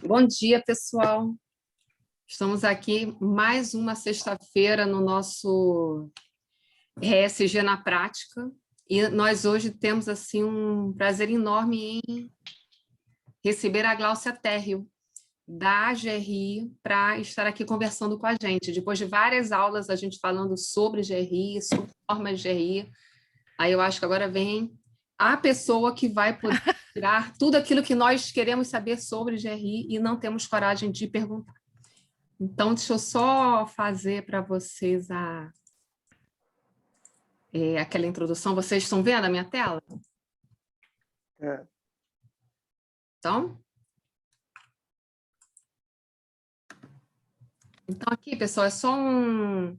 Bom dia, pessoal. Estamos aqui mais uma sexta-feira no nosso ESG na prática e nós hoje temos assim um prazer enorme em receber a Gláucia Térreo, da GRI, para estar aqui conversando com a gente. Depois de várias aulas, a gente falando sobre GRI, sobre formas de GRI, aí eu acho que agora vem a pessoa que vai poder tirar tudo aquilo que nós queremos saber sobre GRI e não temos coragem de perguntar. Então, deixa eu só fazer para vocês aquela introdução. Vocês estão vendo a minha tela? É. Então, aqui, pessoal, é só um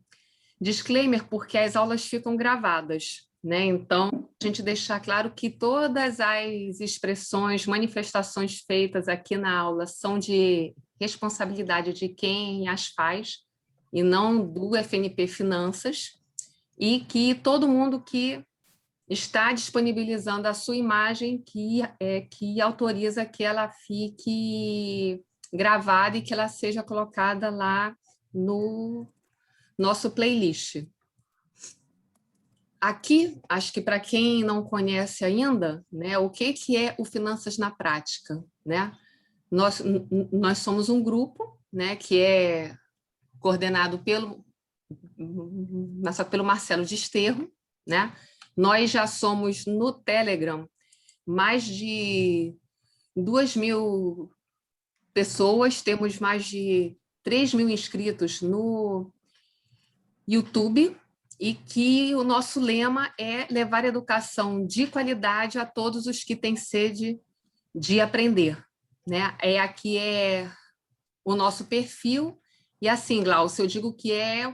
disclaimer, porque as aulas ficam gravadas, né? Então, a gente deixar claro que todas as expressões, manifestações feitas aqui na aula são de responsabilidade de quem as faz e não do FNP Finanças, e que todo mundo que está disponibilizando a sua imagem que autoriza que ela fique gravada e que ela seja colocada lá no nosso playlist. Aqui, acho que para quem não conhece ainda, né, o que é o Finanças na Prática, né? Nós somos um grupo, né, que é coordenado pelo Marcelo Desterro, né? Nós já somos no Telegram mais de 2.000 pessoas, temos mais de 3.000 inscritos no YouTube, e que o nosso lema é levar educação de qualidade a todos os que têm sede de aprender, né? Aqui é o nosso perfil, e assim, Glaucio, eu digo que é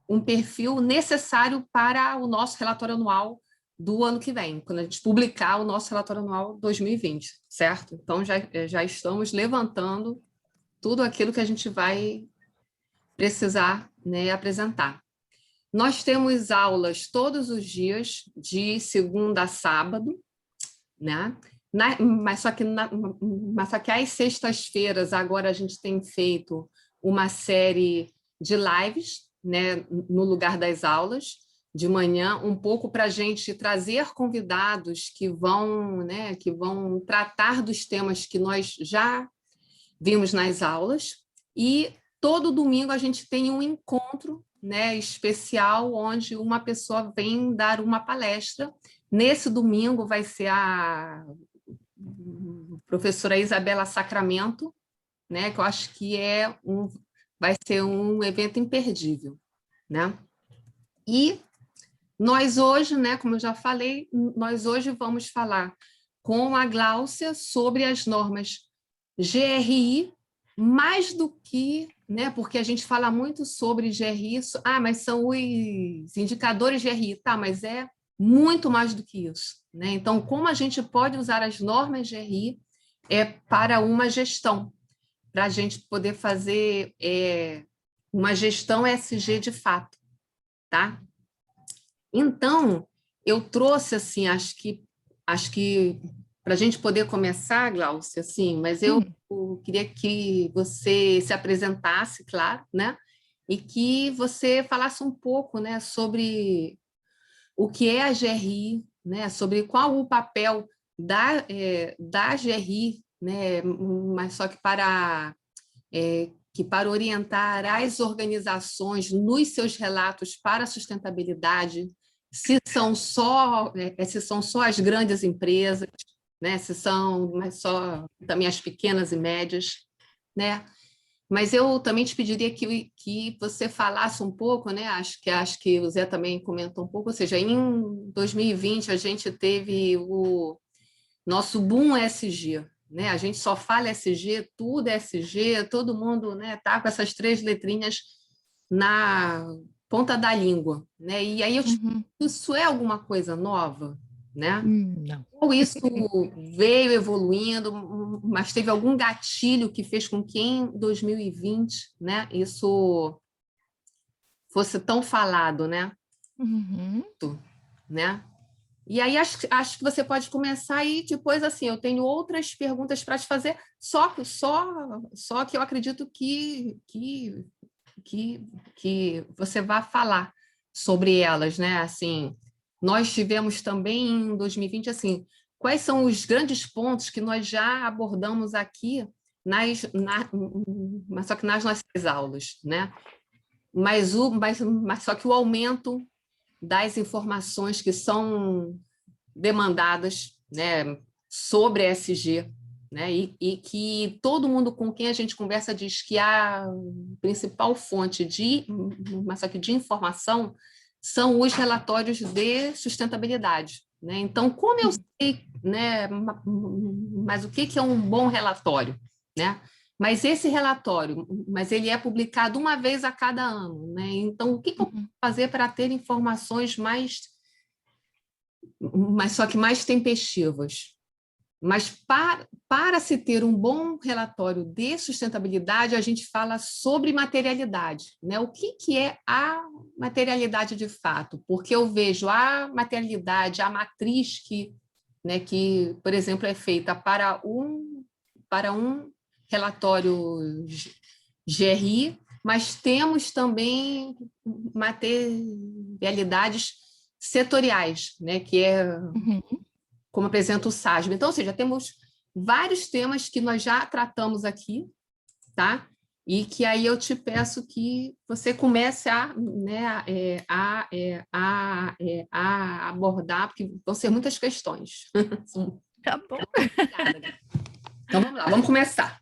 um perfil necessário para o nosso relatório anual do ano que vem, quando a gente publicar o nosso relatório anual 2020, certo? Então, já estamos levantando tudo aquilo que a gente vai precisar, né, apresentar. Nós temos aulas todos os dias, de segunda a sábado, né? Mas só que às sextas-feiras, agora a gente tem feito uma série de lives, né, no lugar das aulas, de manhã, um pouco para a gente trazer convidados que vão tratar dos temas que nós já vimos nas aulas, e todo domingo a gente tem um encontro, né, especial, onde uma pessoa vem dar uma palestra. Nesse domingo vai ser a professora Isabela Sacramento, né, que eu acho que vai ser um evento imperdível, né? E nós hoje, né, como eu já falei, nós hoje vamos falar com a Gláucia sobre as normas GRI, mais do que, né, porque a gente fala muito sobre GRI, mas são os indicadores GRI, tá, mas é muito mais do que isso, né? Então, como a gente pode usar as normas GRI para uma gestão, para a gente poder fazer uma gestão ESG de fato, tá? Então, eu trouxe, assim, acho que para a gente poder começar, Glaucia, assim, mas eu queria que você se apresentasse, claro, né? E que você falasse um pouco, né, sobre o que é a GRI, né, sobre qual o papel da GRI, né, mas só que para orientar as organizações nos seus relatos para a sustentabilidade, se são só as grandes empresas, né? Se são mas só também as pequenas e médias, né? Mas eu também te pediria que você falasse um pouco, né? Acho que o Zé também comentou um pouco, ou seja, em 2020 a gente teve o nosso boom SG, né? A gente só fala SG, tudo é SG, todo mundo, né, tá com essas 3 letrinhas na ponta da língua, né? E aí isso é alguma coisa nova, né? Não. Ou isso veio evoluindo, mas teve algum gatilho que fez com que em 2020, né, isso fosse tão falado, né? Uhum. Né? E aí acho que você pode começar e depois, assim, eu tenho outras perguntas para te fazer, só que eu acredito que você vai falar sobre elas, né? Assim, nós tivemos também em 2020, assim, quais são os grandes pontos que nós já abordamos aqui, mas só que nas nossas aulas, né? Mas só que o aumento das informações que são demandadas, né, sobre a ESG, né, e que todo mundo com quem a gente conversa diz que a principal fonte mas só que de informação são os relatórios de sustentabilidade, né? Então, como eu sei, né, mas o que é um bom relatório, né? Mas esse relatório, mas ele é publicado uma vez a cada ano, né? Então, o que eu posso fazer para ter informações mas só que mais tempestivas? Mas para se ter um bom relatório de sustentabilidade, a gente fala sobre materialidade, né? O que é a materialidade de fato? Porque eu vejo a materialidade, a matriz né, que, por exemplo, é feita para um relatório GRI, mas temos também materialidades setoriais, né, que é como apresenta o SASB. Então, ou seja, temos vários temas que nós já tratamos aqui, tá? E que aí eu te peço que você comece a abordar, porque vão ser muitas questões. Tá bom. Então, vamos lá, vamos começar.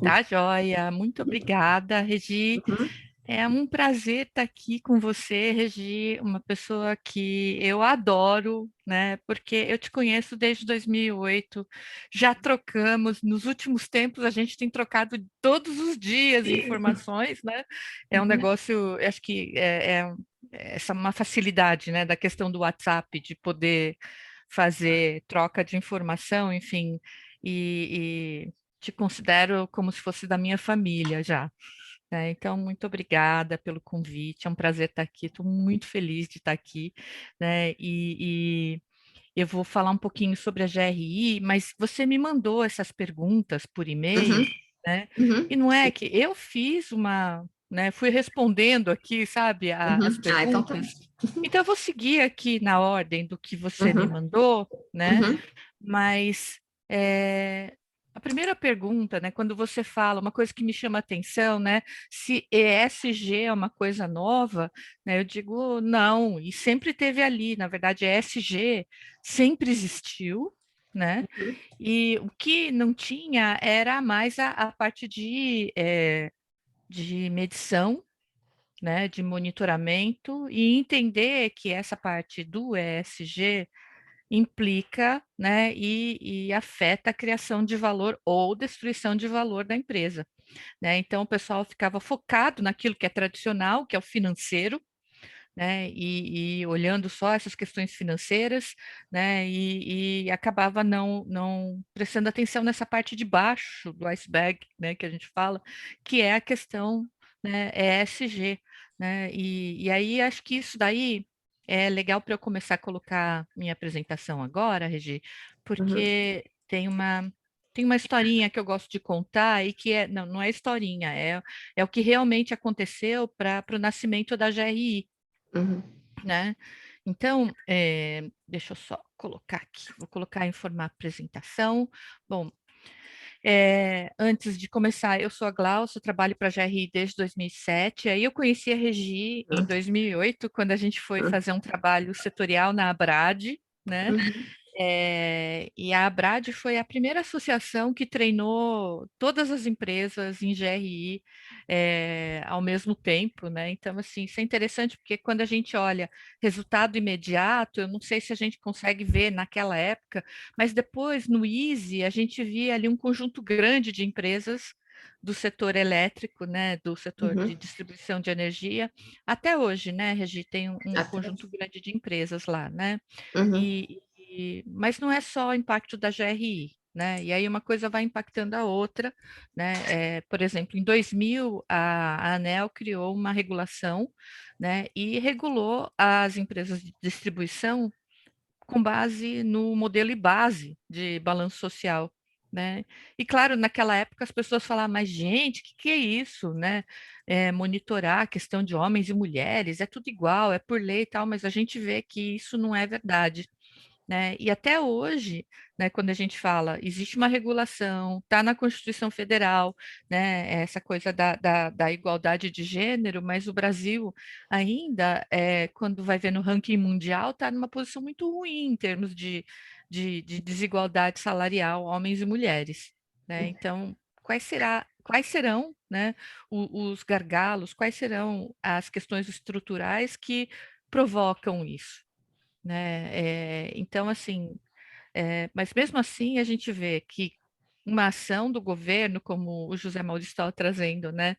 Tá, joia. Muito obrigada, Regi. É um prazer estar aqui com você, Regi, uma pessoa que eu adoro, né? Porque eu te conheço desde 2008, já trocamos, nos últimos tempos a gente tem trocado todos os dias informações, né? É um negócio, acho que essa uma facilidade, né, da questão do WhatsApp, de poder fazer troca de informação, enfim, e te considero como se fosse da minha família já. Então, muito obrigada pelo convite, é um prazer estar aqui, estou muito feliz de estar aqui, né? E eu vou falar um pouquinho sobre a GRI, mas você me mandou essas perguntas por e-mail, né? E não é que eu fiz né? Fui respondendo aqui, sabe, as Então tá. perguntas. Então, eu vou seguir aqui na ordem do que você me mandou, né? Mas a primeira pergunta, né, quando você fala, uma coisa que me chama a atenção, né, se ESG é uma coisa nova, né, eu digo não, e sempre teve ali, na verdade, ESG sempre existiu, né, e o que não tinha era mais a parte de medição, né, de monitoramento e entender que essa parte do ESG implica, né, e afeta a criação de valor ou destruição de valor da empresa, né? Então o pessoal ficava focado naquilo que é tradicional, que é o financeiro, né, e olhando só essas questões financeiras, né, e acabava não prestando atenção nessa parte de baixo do iceberg, né, que a gente fala, que é a questão, né, ESG, né, e aí acho que isso daí é legal para eu começar a colocar minha apresentação agora, Regi, porque tem uma historinha que eu gosto de contar e que não é historinha, é o que realmente aconteceu para o nascimento da GRI, né? Então, deixa eu só colocar aqui, vou colocar em formato apresentação. Bom, antes de começar, eu sou a Glaucia, trabalho para a GRI desde 2007, aí eu conheci a Regi em 2008, quando a gente foi fazer um trabalho setorial na Abrad, né? E a Abrad foi a primeira associação que treinou todas as empresas em GRI ao mesmo tempo, né? Então, assim, isso é interessante porque quando a gente olha resultado imediato, eu não sei se a gente consegue ver naquela época, mas depois no Easy a gente via ali um conjunto grande de empresas do setor elétrico, né, do setor de distribuição de energia, até hoje, né, Regi, tem um conjunto grande de empresas lá, né? Mas não é só o impacto da GRI, né? E aí uma coisa vai impactando a outra, né? Por exemplo, em 2000, a ANEEL criou uma regulação, né? E regulou as empresas de distribuição com base no modelo e base de balanço social, né? E claro, naquela época as pessoas falavam, mas gente, o que é isso, né? Monitorar a questão de homens e mulheres, é tudo igual, é por lei e tal, mas a gente vê que isso não é verdade, né? E até hoje, né, quando a gente fala, existe uma regulação, está na Constituição Federal, né, essa coisa da igualdade de gênero, mas o Brasil ainda, quando vai ver no ranking mundial, está numa posição muito ruim em termos de desigualdade salarial, homens e mulheres, né? Então, quais serão, né, os gargalos, quais serão as questões estruturais que provocam isso? Né? Então, assim, mas mesmo assim a gente vê que uma ação do governo, como o José Maurício estava trazendo, né,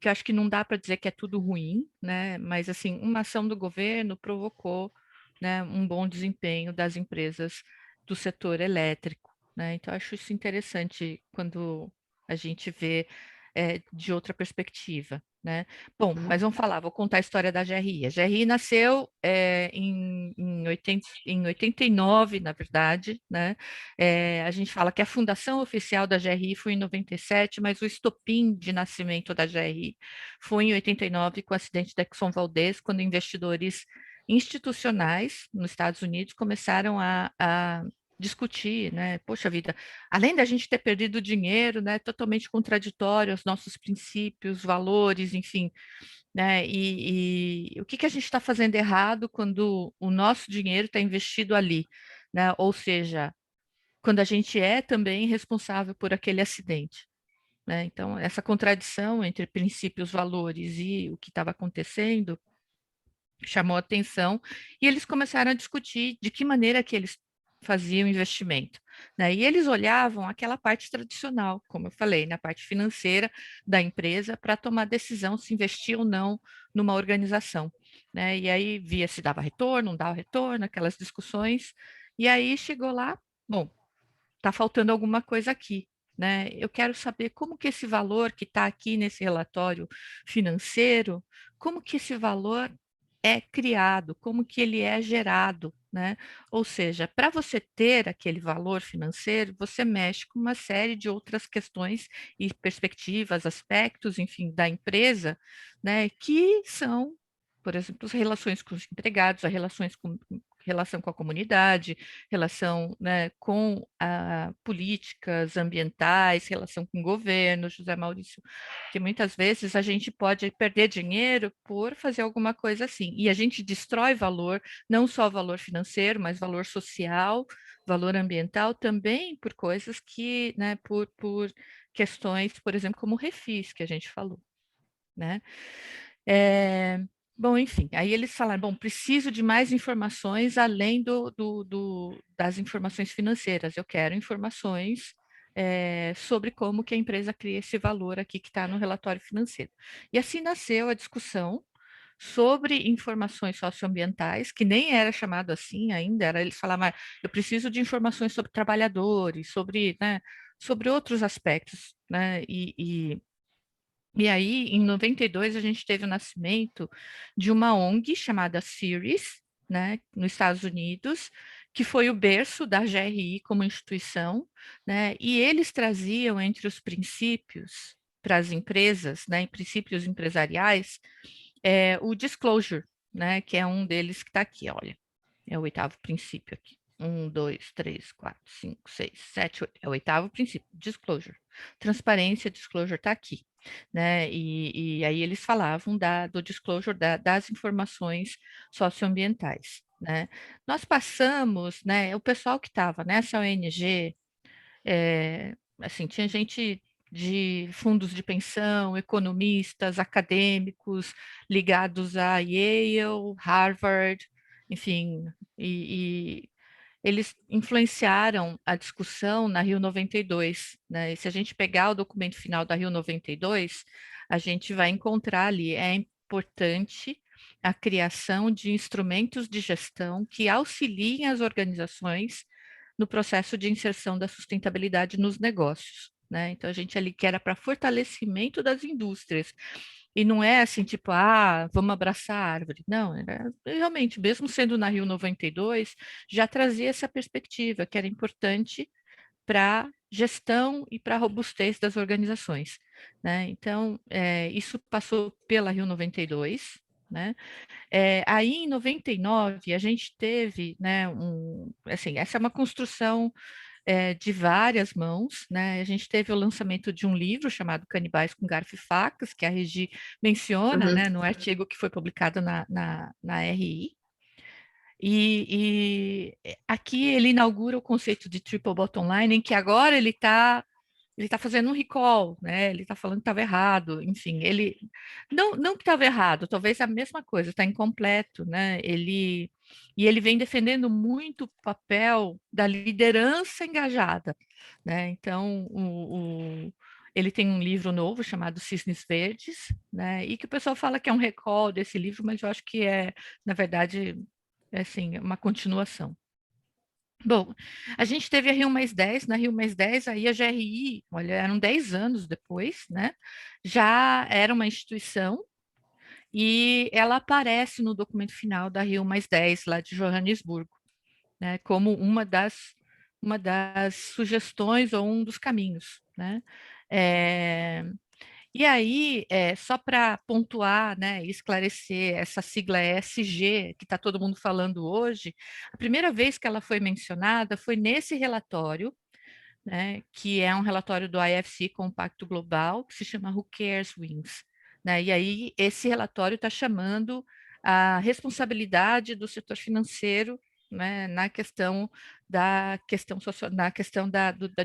que eu acho que não dá para dizer que é tudo ruim, né, mas assim, uma ação do governo provocou, né, um bom desempenho das empresas do setor elétrico, né? Então, eu acho isso interessante quando a gente vê de outra perspectiva, né? Bom, mas vamos falar, vou contar a história da GRI. A GRI nasceu em 89, na verdade, né? A gente fala que a fundação oficial da GRI foi em 97, mas o estopim de nascimento da GRI foi em 89, com o acidente da Exxon Valdez, quando investidores institucionais nos Estados Unidos começaram a discutir, né? Poxa vida, além da gente ter perdido dinheiro, né? Totalmente contraditório aos nossos princípios, valores, enfim, né? E o que a gente está fazendo errado quando o nosso dinheiro está investido ali, né? Ou seja, quando a gente é também responsável por aquele acidente, né? Então, essa contradição entre princípios, valores e o que estava acontecendo chamou atenção e eles começaram a discutir de que maneira que eles faziam investimento, né? E eles olhavam aquela parte tradicional, como eu falei, na parte financeira da empresa para tomar decisão se investir ou não numa organização, né? E aí via se dava retorno, não dava retorno, aquelas discussões. E aí chegou lá, bom, está faltando alguma coisa aqui, né? Eu quero saber como que esse valor que está aqui nesse relatório financeiro, como que esse valor é criado, como que ele é gerado, né? Ou seja, para você ter aquele valor financeiro, você mexe com uma série de outras questões e perspectivas, aspectos, enfim, da empresa, né? Que são, por exemplo, as relações com os empregados, as relações com relação com a comunidade, relação, né, com políticas ambientais, relação com o governo, José Maurício, que muitas vezes a gente pode perder dinheiro por fazer alguma coisa assim, e a gente destrói valor, não só valor financeiro, mas valor social, valor ambiental também por coisas que, né, por questões, por exemplo, como refis, que a gente falou, né? É, bom, enfim, aí eles falaram, bom, preciso de mais informações além das informações financeiras, eu quero informações sobre como que a empresa cria esse valor aqui que está no relatório financeiro. E assim nasceu a discussão sobre informações socioambientais, que nem era chamado assim ainda, eles falavam, eu preciso de informações sobre trabalhadores, sobre, né, sobre outros aspectos, né, e aí, em 92, a gente teve o nascimento de uma ONG chamada CIRIS, né, nos Estados Unidos, que foi o berço da GRI como instituição, né, e eles traziam entre os princípios para as empresas, né, em princípios empresariais, o disclosure, né, que é um deles que está aqui, olha, é o oitavo princípio aqui. 1, 2, 3, 4, 5, 6, 7, 8. É o oitavo princípio, disclosure. Transparência, disclosure está aqui, né? E aí eles falavam do disclosure das informações socioambientais, né? Nós passamos, né? O pessoal que estava nessa ONG, assim, tinha gente de fundos de pensão, economistas, acadêmicos ligados a Yale, Harvard, enfim, e eles influenciaram a discussão na Rio 92, né? E se a gente pegar o documento final da Rio 92, a gente vai encontrar ali, é importante a criação de instrumentos de gestão que auxiliem as organizações no processo de inserção da sustentabilidade nos negócios, né? Então, a gente ali que era para fortalecimento das indústrias E não é assim, tipo, vamos abraçar a árvore. Não, realmente, mesmo sendo na Rio 92, já trazia essa perspectiva, que era importante para gestão e para a robustez das organizações, né? Então, isso passou pela Rio 92, né? Aí, em 99, a gente teve, né, assim, essa é uma construção de várias mãos, né? A gente teve o lançamento de um livro chamado Canibais com Garfo e Facas, que a Regi menciona, Uhum. né, no artigo que foi publicado na RI. E aqui ele inaugura o conceito de triple bottom line, em que agora ele tá fazendo um recall, né? Ele está falando que estava errado, enfim, ele não que estava errado, talvez a mesma coisa, está incompleto, né? Ele vem defendendo muito o papel da liderança engajada, né? Então, ele tem um livro novo chamado Cisnes Verdes, né? E que o pessoal fala que é um recall desse livro, mas eu acho que na verdade, assim, uma continuação. Bom, a gente teve a Rio Mais 10, na Rio Mais 10, aí a GRI, olha, eram 10 anos depois, né? Já era uma instituição e ela aparece no documento final da Rio Mais 10, lá de Joanesburgo, né? Como uma das sugestões ou um dos caminhos, né? É, e aí, só para pontuar, né, e esclarecer essa sigla ESG, que está todo mundo falando hoje, a primeira vez que ela foi mencionada foi nesse relatório, né, que é um relatório do IFC Compacto Global, que se chama Who Cares Wins. Né? E aí, esse relatório está chamando a responsabilidade do setor financeiro, né, na questão da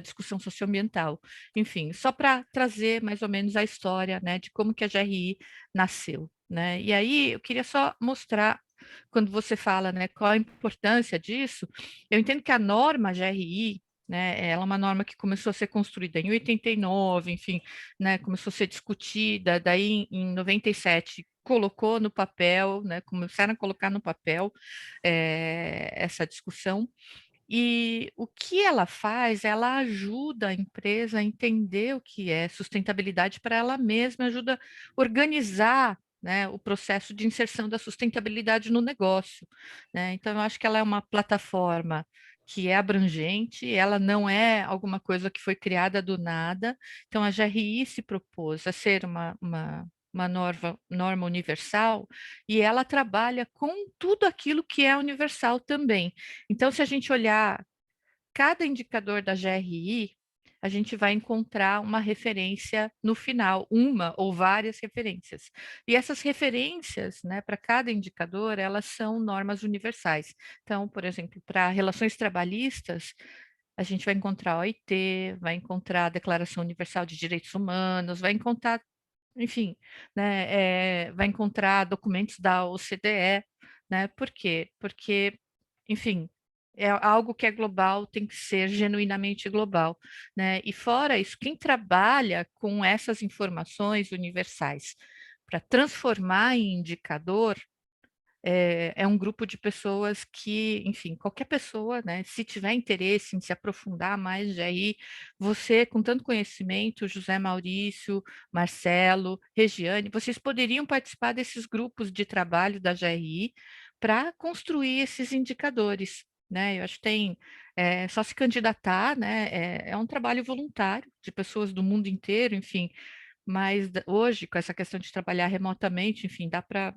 discussão socioambiental. Enfim, só para trazer mais ou menos a história, né, de como que a GRI nasceu. Né? E aí eu queria só mostrar, quando você fala, né, qual a importância disso, eu entendo que a norma GRI, né, ela é uma norma que começou a ser construída em 89, enfim, né, começou a ser discutida, daí em 97 colocou no papel, né, começaram a colocar no papel essa discussão. E o que ela faz, ela ajuda a empresa a entender o que é sustentabilidade para ela mesma, ajuda a organizar, né, o processo de inserção da sustentabilidade no negócio, né? Então, eu acho que ela é uma plataforma que é abrangente, ela não é alguma coisa que foi criada do nada. Então, a GRI se propôs a ser uma norma universal e ela trabalha com tudo aquilo que é universal também. Então, se a gente olhar cada indicador da GRI, a gente vai encontrar uma referência no final, uma ou várias referências. E essas referências, né, para cada indicador, elas são normas universais. Então, por exemplo, para relações trabalhistas, a gente vai encontrar a OIT, vai encontrar a Declaração Universal de Direitos Humanos, vai encontrar, enfim, né, vai encontrar documentos da OCDE, né? Por quê? Porque, enfim, é algo que é global, tem que ser genuinamente global, né? E fora isso, quem trabalha com essas informações universais para transformar em indicador é um grupo de pessoas que, enfim, qualquer pessoa, né, se tiver interesse em se aprofundar mais, de aí, você, com tanto conhecimento, José Maurício, Marcelo, Regiane, vocês poderiam participar desses grupos de trabalho da GRI para construir esses indicadores. Né? Eu acho que tem só se candidatar, né? É um trabalho voluntário de pessoas do mundo inteiro, enfim, mas hoje, com essa questão de trabalhar remotamente, enfim, dá para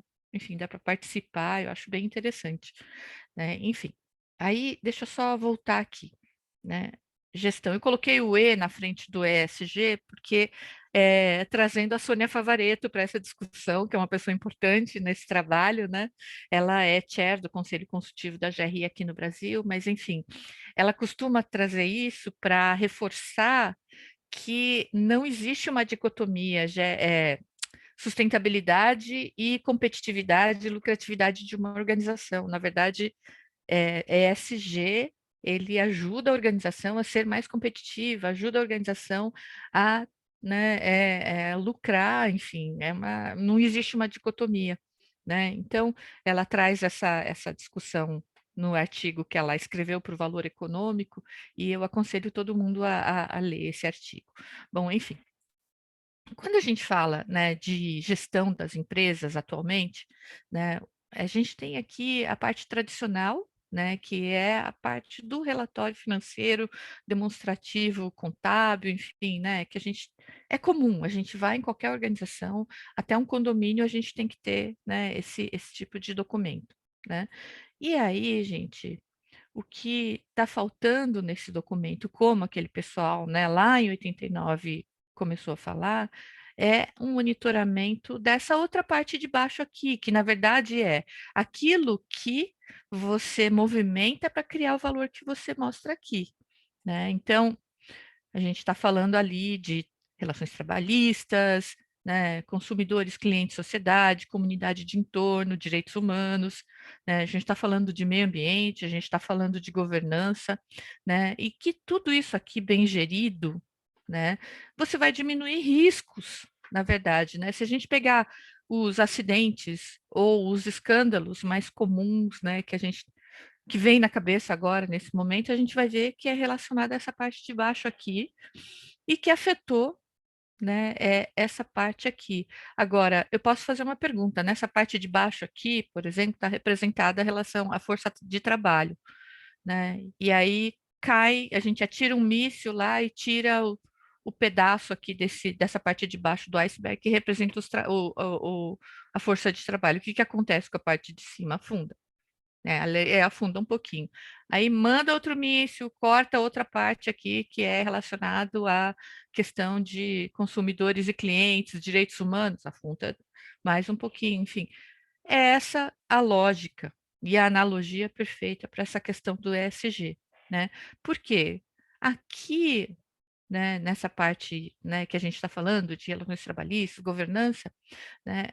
participar, eu acho bem interessante, né? Enfim, aí deixa eu só voltar aqui, né? Gestão. Eu coloquei o E na frente do ESG porque trazendo a Sônia Favaretto para essa discussão, que é uma pessoa importante nesse trabalho, né? Ela é chair do Conselho Consultivo da GRI aqui no Brasil, mas enfim, ela costuma trazer isso para reforçar que não existe uma dicotomia, sustentabilidade e competitividade e lucratividade de uma organização. Na verdade, ESG, ele ajuda a organização a ser mais competitiva, ajuda a organização a, né, lucrar, enfim, não existe uma dicotomia. Né? Então, ela traz essa discussão no artigo que ela escreveu para o Valor Econômico, e eu aconselho todo mundo a ler esse artigo. Bom, enfim, quando a gente fala, né, de gestão das empresas atualmente, né, a gente tem aqui a parte tradicional, né, que é a parte do relatório financeiro, demonstrativo, contábil, enfim, né, que a gente é comum, a gente vai em qualquer organização, até um condomínio a gente tem que ter, né, esse tipo de documento, né. E aí, gente, o que está faltando nesse documento, como aquele pessoal, né, lá em 89 começou a falar, é um monitoramento dessa outra parte de baixo aqui, que na verdade é aquilo que você movimenta para criar o valor que você mostra aqui, né? Então, a gente está falando ali de relações trabalhistas, né, consumidores, clientes, sociedade, comunidade de entorno, direitos humanos, né, a gente está falando de meio ambiente, a gente está falando de governança, né, e que tudo isso aqui bem gerido, né, você vai diminuir riscos, na verdade, né, se a gente pegar os acidentes ou os escândalos mais comuns, né, que vem na cabeça agora, nesse momento, a gente vai ver que é relacionado a essa parte de baixo aqui, e que afetou, né, essa parte aqui. Agora, eu posso fazer uma pergunta, nessa parte de baixo aqui, por exemplo, está representada a relação à força de trabalho, né, e aí cai, a gente atira um míssil lá e tira o pedaço aqui dessa parte de baixo do iceberg que representa a força de trabalho. O que acontece com a parte de cima? Afunda. Afunda um pouquinho. Aí manda outro míssil, corta outra parte aqui que é relacionado à questão de consumidores e clientes, direitos humanos, afunda mais um pouquinho, enfim. É essa a lógica e a analogia perfeita para essa questão do ESG, né? Por quê? Aqui, né, nessa parte, né, que a gente está falando de relações trabalhistas, governança, né,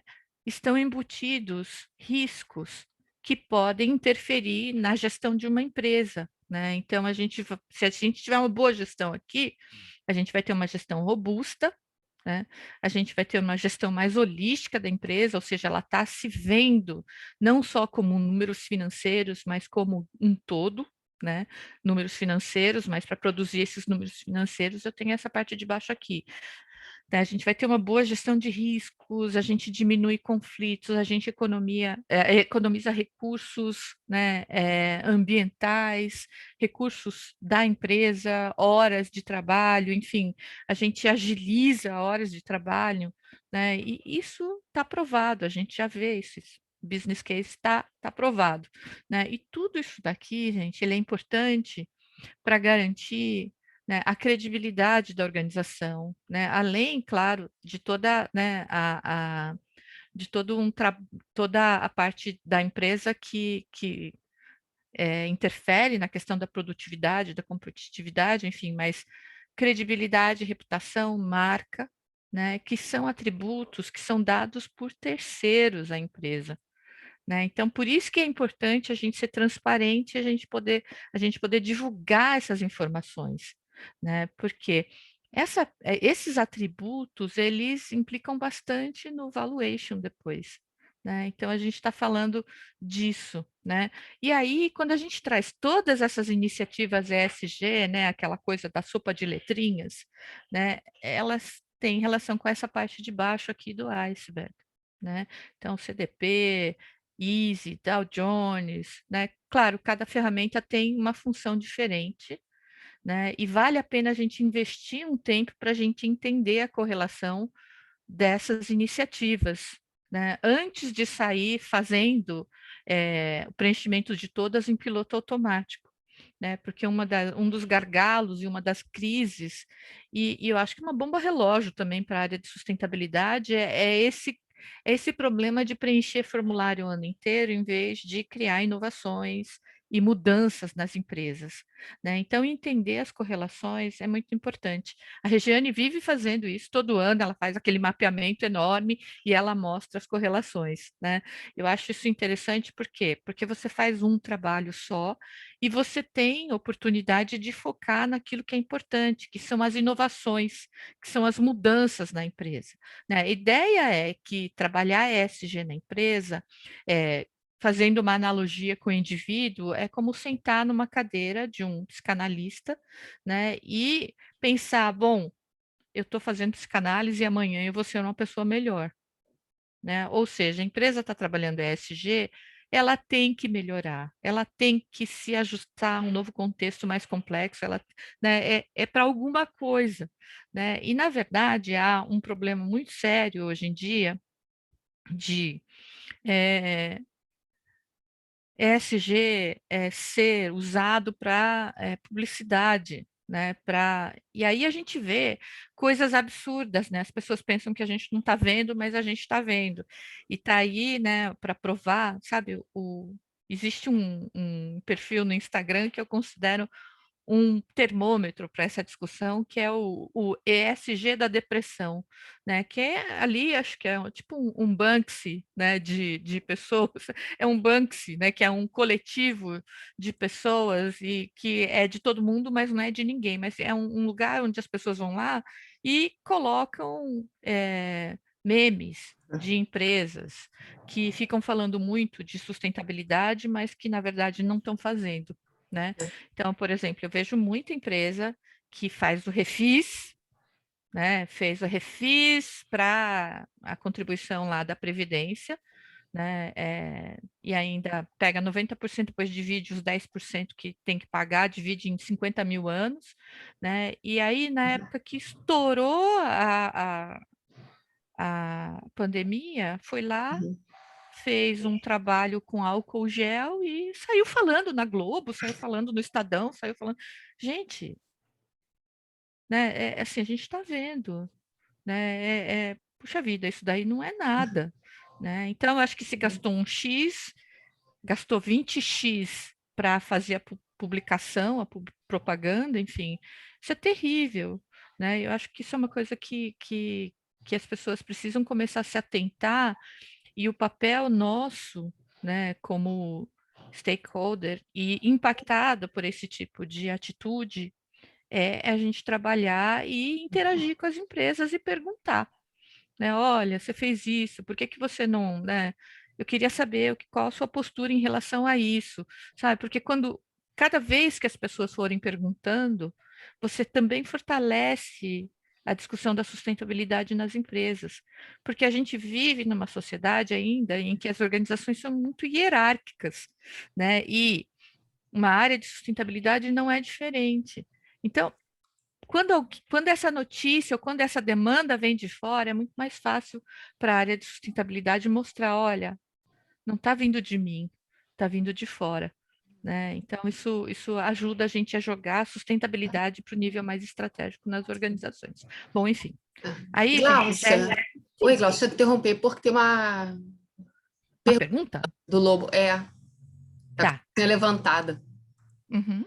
estão embutidos riscos que podem interferir na gestão de uma empresa, né? Então, se a gente tiver uma boa gestão aqui, a gente vai ter uma gestão robusta, né? A gente vai ter uma gestão mais holística da empresa, ou seja, ela está se vendo não só como números financeiros, mas como um todo, né? Números financeiros, mas para produzir esses números financeiros, eu tenho essa parte de baixo aqui. Né? A gente vai ter uma boa gestão de riscos, a gente diminui conflitos, a gente economiza recursos, né, ambientais, recursos da empresa, horas de trabalho, enfim, a gente agiliza horas de trabalho, né, e isso está provado, a gente já vê esses business case está provado, né, e tudo isso daqui, gente, ele é importante para garantir, né, a credibilidade da organização, né, além, claro, de toda, né, de toda a parte da empresa que interfere na questão da produtividade, da competitividade, enfim, mas credibilidade, reputação, marca, né, que são atributos que são dados por terceiros à empresa. Né? Então, por isso que é importante a gente ser transparente, a gente poder divulgar essas informações, né? Porque esses atributos, eles implicam bastante no valuation depois, né? Então, a gente está falando disso, né? E aí, quando a gente traz todas essas iniciativas ESG, né, aquela coisa da sopa de letrinhas, né, elas têm relação com essa parte de baixo aqui do iceberg, né? Então, CDP, Easy, Dow Jones, né? Claro, cada ferramenta tem uma função diferente, né? E vale a pena a gente investir um tempo para a gente entender a correlação dessas iniciativas, né? Antes de sair fazendo o preenchimento de todas em piloto automático. Né, porque um dos gargalos e uma das crises, e eu acho que uma bomba relógio também para a área de sustentabilidade é esse problema de preencher formulário o ano inteiro em vez de criar inovações e mudanças nas empresas. Né? Então, entender as correlações é muito importante. A Regiane vive fazendo isso todo ano, ela faz aquele mapeamento enorme e ela mostra as correlações. Né? Eu acho isso interessante, por quê? Porque você faz um trabalho só e você tem oportunidade de focar naquilo que é importante, que são as inovações, que são as mudanças na empresa. Né? A ideia é que trabalhar ESG na empresa, fazendo uma analogia com o indivíduo, é como sentar numa cadeira de um psicanalista, né, e pensar, bom, eu estou fazendo psicanálise e amanhã eu vou ser uma pessoa melhor, né? Ou seja, a empresa está trabalhando ESG, ela tem que melhorar, ela tem que se ajustar a um novo contexto mais complexo, ela, né, é para alguma coisa, né? E, na verdade, há um problema muito sério hoje em dia de ESG ser usado para publicidade, né? E aí a gente vê coisas absurdas, né? As pessoas pensam que a gente não está vendo, mas a gente está vendo. E está aí, né, para provar, sabe? Existe um perfil no Instagram que eu considero um termômetro para essa discussão, que é o ESG da depressão, né? Que é ali, acho que é tipo um Banksy, né? De pessoas, é um Banksy, né? Que é um coletivo de pessoas e que é de todo mundo, mas não é de ninguém, mas é um lugar onde as pessoas vão lá e colocam memes de empresas que ficam falando muito de sustentabilidade, mas que na verdade não estão fazendo, né? Então, por exemplo, eu vejo muita empresa que faz o refis, né? Fez o refis para a contribuição lá da Previdência, né? E ainda pega 90%, depois divide os 10% que tem que pagar, divide em 50 mil anos, né? E aí, na época que estourou a pandemia, foi lá, fez um trabalho com álcool gel e saiu falando na Globo, saiu falando no Estadão, saiu falando. Gente, né? Assim, a gente está vendo, né? Puxa vida, isso daí não é nada, né? Então, eu acho que se gastou um X, gastou 20x para fazer a publicação, a propaganda, enfim, isso é terrível, né? Eu acho que isso é uma coisa que as pessoas precisam começar a se atentar e o papel nosso, né, como stakeholder e impactado por esse tipo de atitude é a gente trabalhar e interagir com as empresas e perguntar, né? Olha, você fez isso, por que que você não, né? Eu queria saber qual a sua postura em relação a isso, sabe? Porque cada vez que as pessoas forem perguntando, você também fortalece a discussão da sustentabilidade nas empresas, porque a gente vive numa sociedade ainda em que as organizações são muito hierárquicas, né? E uma área de sustentabilidade não é diferente. Então, quando essa notícia ou quando essa demanda vem de fora, é muito mais fácil para a área de sustentabilidade mostrar, olha, não está vindo de mim, está vindo de fora, né? Então, isso ajuda a gente a jogar a sustentabilidade para o nível mais estratégico nas organizações. Bom, enfim. Aí, gente, Glaucia, oi, Glaucia, deixa eu te interromper, porque tem uma uma pergunta? do Lobo, tá Tá. levantada. Uhum.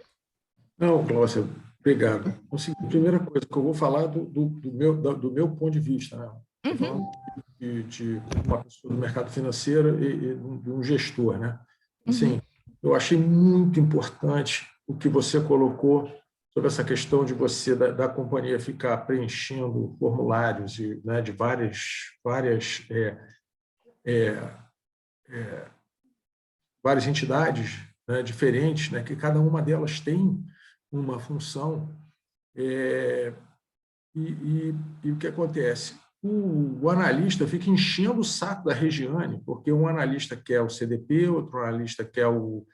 Não, Cláudia, obrigado. Assim, a primeira coisa que eu vou falar do meu ponto de vista, né? Estou falando de uma pessoa do mercado financeiro e de um gestor, né? Assim, eu achei muito importante o que você colocou sobre essa questão de você da companhia ficar preenchendo formulários né, de várias entidades, né, diferentes, né, que cada uma delas tem uma função. E o que acontece? O analista fica enchendo o saco da Regiane, porque um analista quer o CDP, outro analista quer o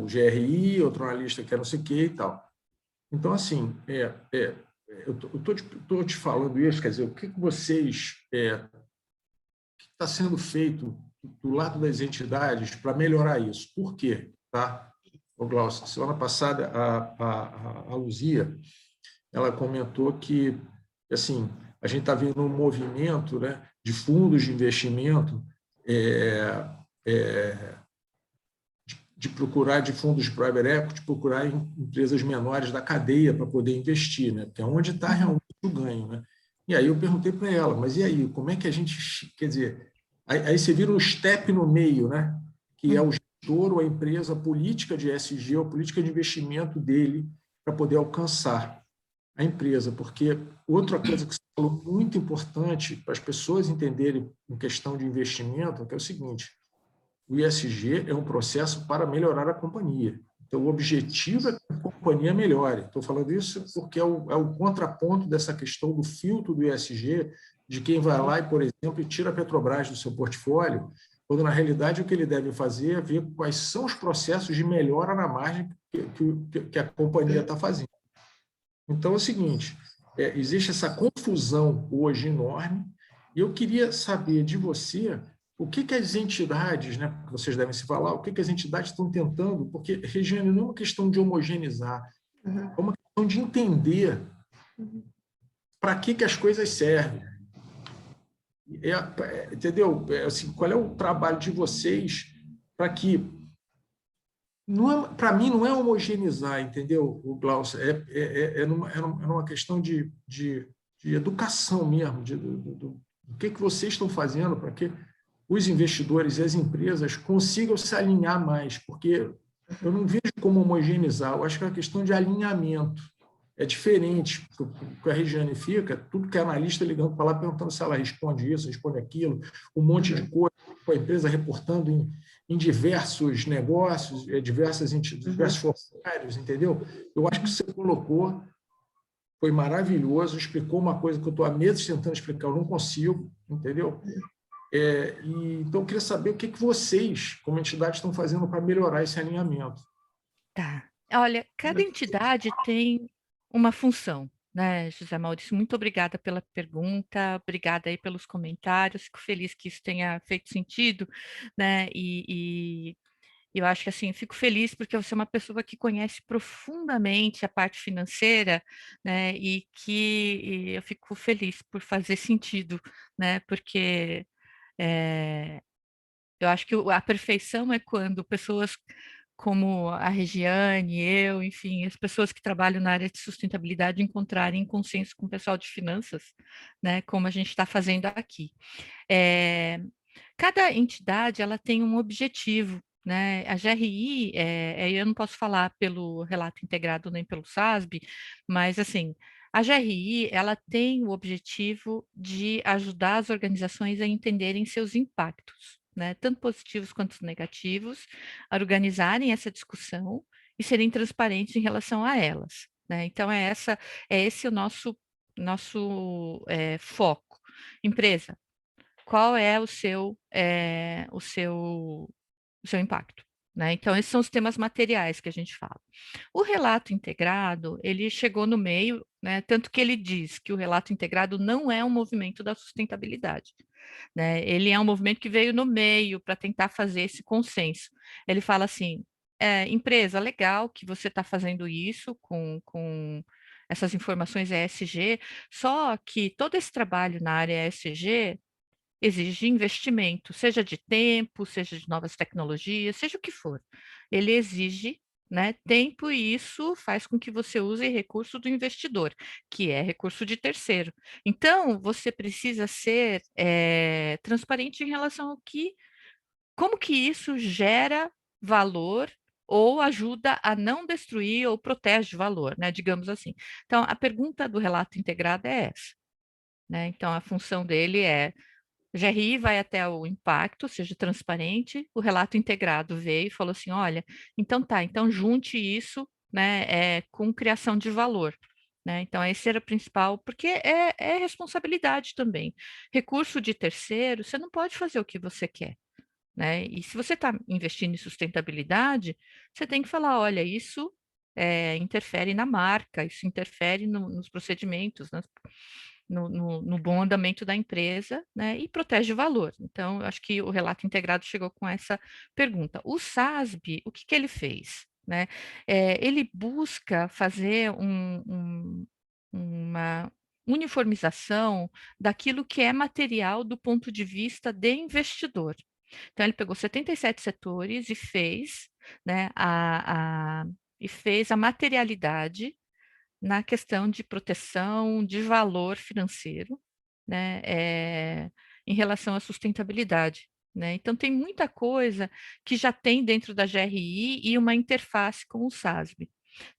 GRI, outro analista quer não sei o que e tal. Então, assim, eu estou te falando isso, quer dizer, o que vocês... o que está sendo feito do lado das entidades para melhorar isso? Por quê? Tá? Ô, Glaucio, semana passada, a Luzia, ela comentou que, assim, a gente está vendo um movimento, né, de fundos de investimento de procurar, de fundos de private equity, procurar em empresas menores da cadeia para poder investir, né, que é onde está realmente o ganho, né? E aí eu perguntei para ela, mas e aí, como é que a gente, quer dizer, aí você vira um step no meio, né, que é o gestor ou a empresa, a política de ESG, ou a política de investimento dele para poder alcançar a empresa, porque outra coisa que você falou muito importante para as pessoas entenderem em questão de investimento é o seguinte: o ESG é um processo para melhorar a companhia. Então, o objetivo é que a companhia melhore. Estou falando isso porque é o contraponto dessa questão do filtro do ESG, de quem vai lá e, por exemplo, tira a Petrobras do seu portfólio, quando, na realidade, o que ele deve fazer é ver quais são os processos de melhora na margem que a companhia está fazendo. Então, é o seguinte, existe essa confusão hoje enorme, e eu queria saber de você o que as entidades, né, porque vocês devem se falar, o que as entidades estão tentando, porque, Regiane, não é uma questão de homogeneizar, é uma questão de entender para que as coisas servem. Entendeu? Assim, qual é o trabalho de vocês para que... Para mim, não é homogeneizar, entendeu, o Glaucio? É numa questão de educação mesmo, do que vocês estão fazendo para que os investidores e as empresas consigam se alinhar mais, porque eu não vejo como homogeneizar, eu acho que é uma questão de alinhamento. É diferente, porque a Regiane fica, tudo que é analista ligando para lá, perguntando se ela responde isso, responde aquilo, um monte de coisa, com a empresa reportando em diversos negócios, diversos formulários, entendeu? Eu acho que você colocou, foi maravilhoso, explicou uma coisa que eu estou há meses tentando explicar, eu não consigo, entendeu? Então, eu queria saber o que vocês, como entidade, estão fazendo para melhorar esse alinhamento. Tá. Olha, cada entidade tem uma função, né, José Maurício? Muito obrigada pela pergunta, obrigada aí pelos comentários, fico feliz que isso tenha feito sentido, né? E eu acho que assim, fico feliz porque você é uma pessoa que conhece profundamente a parte financeira, né? E eu fico feliz por fazer sentido, né? Porque eu acho que a perfeição é quando pessoas como a Regiane, eu, enfim, as pessoas que trabalham na área de sustentabilidade encontrarem consenso com o pessoal de finanças, né, como a gente está fazendo aqui. Cada entidade ela tem um objetivo, né? A GRI, eu não posso falar pelo relato integrado nem pelo SASB, mas assim, a GRI ela tem o objetivo de ajudar as organizações a entenderem seus impactos, né? Tanto positivos quanto negativos, a organizarem essa discussão e serem transparentes em relação a elas, né? Então é esse o nosso foco. Empresa, qual é o seu impacto, né? Então, esses são os temas materiais que a gente fala. O relato integrado, ele chegou no meio, né? Tanto que ele diz que o relato integrado não é um movimento da sustentabilidade, né? Ele é um movimento que veio no meio para tentar fazer esse consenso. Ele fala assim, empresa, legal que você está fazendo isso com essas informações ESG, só que todo esse trabalho na área ESG exige investimento, seja de tempo, seja de novas tecnologias, seja o que for. Ele exige, né, tempo e isso faz com que você use recurso do investidor, que é recurso de terceiro. Então, você precisa ser transparente em relação ao como que isso gera valor ou ajuda a não destruir ou protege valor, né, digamos assim. Então, a pergunta do relato integrado é essa, né? Então, a função dele é o GRI vai até o impacto, seja transparente, o relato integrado veio e falou assim, olha, então tá, então junte isso, né, com criação de valor, né? Então esse era o principal, porque é responsabilidade também. Recurso de terceiro, você não pode fazer o que você quer, né? E se você está investindo em sustentabilidade, você tem que falar, olha, isso interfere na marca, isso interfere nos procedimentos, no bom andamento da empresa, né, e protege o valor. Então, eu acho que o relato integrado chegou com essa pergunta. O SASB, o que ele fez? Né? Ele busca fazer uma uniformização daquilo que é material do ponto de vista de investidor. Então, ele pegou 77 setores e fez, né, e fez a materialidade na questão de proteção de valor financeiro, né, em relação à sustentabilidade. Né? Então, tem muita coisa que já tem dentro da GRI e uma interface com o SASB.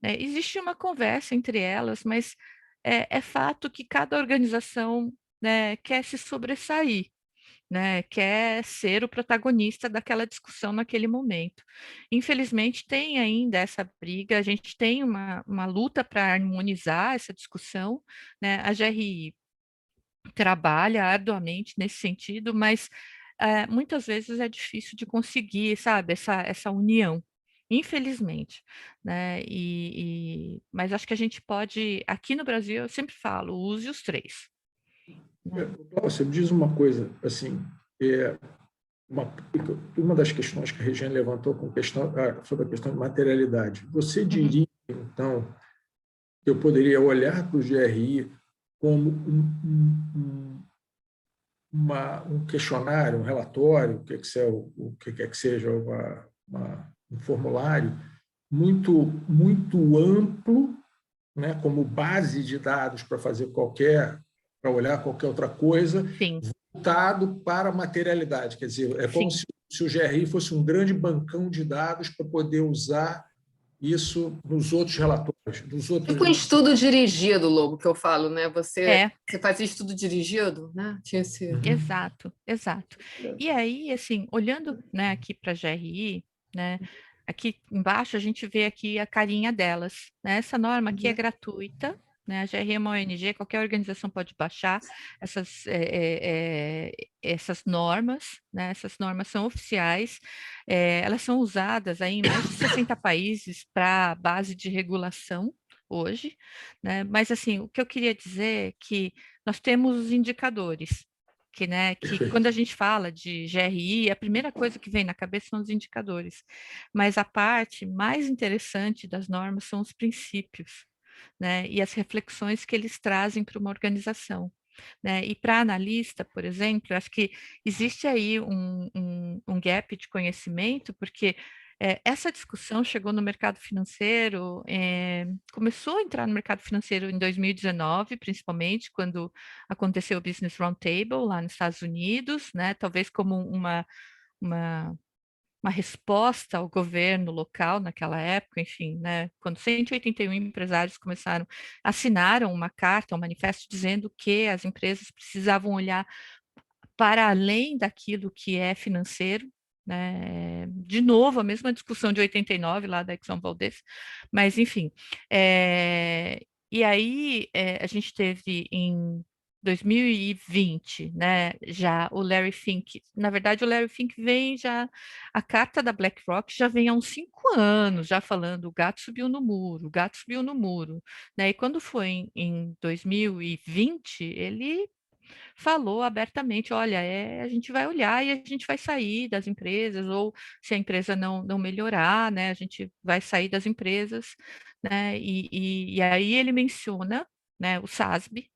Né? Existe uma conversa entre elas, mas é fato que cada organização, né, quer se sobressair. né, quer ser o protagonista daquela discussão naquele momento. Infelizmente, tem ainda essa briga, a gente tem uma luta para harmonizar essa discussão, né? A GRI trabalha arduamente nesse sentido, mas muitas vezes é difícil de conseguir, sabe, essa união, infelizmente, né? Mas acho que a gente pode, aqui no Brasil, eu sempre falo, use os três. Você me diz uma coisa, assim, uma das questões que a Regiane levantou sobre a questão de materialidade. Você diria, então, que eu poderia olhar para o GRI como um questionário, um relatório, o que quer que seja, um formulário muito amplo, né, como base de dados para para olhar qualquer outra coisa, Sim. voltado para a materialidade. Quer dizer, é como se o GRI fosse um grande bancão de dados para poder usar isso nos outros relatórios. Tipo um estudo dirigido, Lobo, que eu falo, né? É. Você fazia estudo dirigido, né? Tinha esse... Exato, exato. E aí, assim, olhando, né, aqui para a GRI, né, aqui embaixo a gente vê aqui a carinha delas, né? Essa norma aqui é gratuita, né? A GRI é uma ONG, qualquer organização pode baixar essas normas, né? Essas normas são oficiais, elas são usadas aí em mais de 60 países para base de regulação hoje, né? Mas assim, o que eu queria dizer é que nós temos os indicadores, que quando a gente fala de GRI, a primeira coisa que vem na cabeça são os indicadores, mas a parte mais interessante das normas são os princípios, né, e as reflexões que eles trazem para uma organização. Né? E para analista, por exemplo, eu acho que existe aí um gap de conhecimento, porque essa discussão chegou no mercado financeiro, começou a entrar no mercado financeiro em 2019, principalmente, quando aconteceu o Business Roundtable lá nos Estados Unidos, né? Talvez como uma resposta ao governo local naquela época, enfim, né, quando 181 empresários assinaram uma carta, um manifesto dizendo que as empresas precisavam olhar para além daquilo que é financeiro, né, de novo, a mesma discussão de 89 lá da Exxon Valdez, mas enfim, e aí a gente teve em 2020, né, já o Larry Fink, na verdade o Larry Fink vem já, a carta da BlackRock já vem há uns 5 anos, já falando o gato subiu no muro, o gato subiu no muro, né, e quando foi em 2020, ele falou abertamente, olha, a gente vai olhar e a gente vai sair das empresas, ou se a empresa não melhorar, né, a gente vai sair das empresas, né, e aí ele menciona, né, o SASB,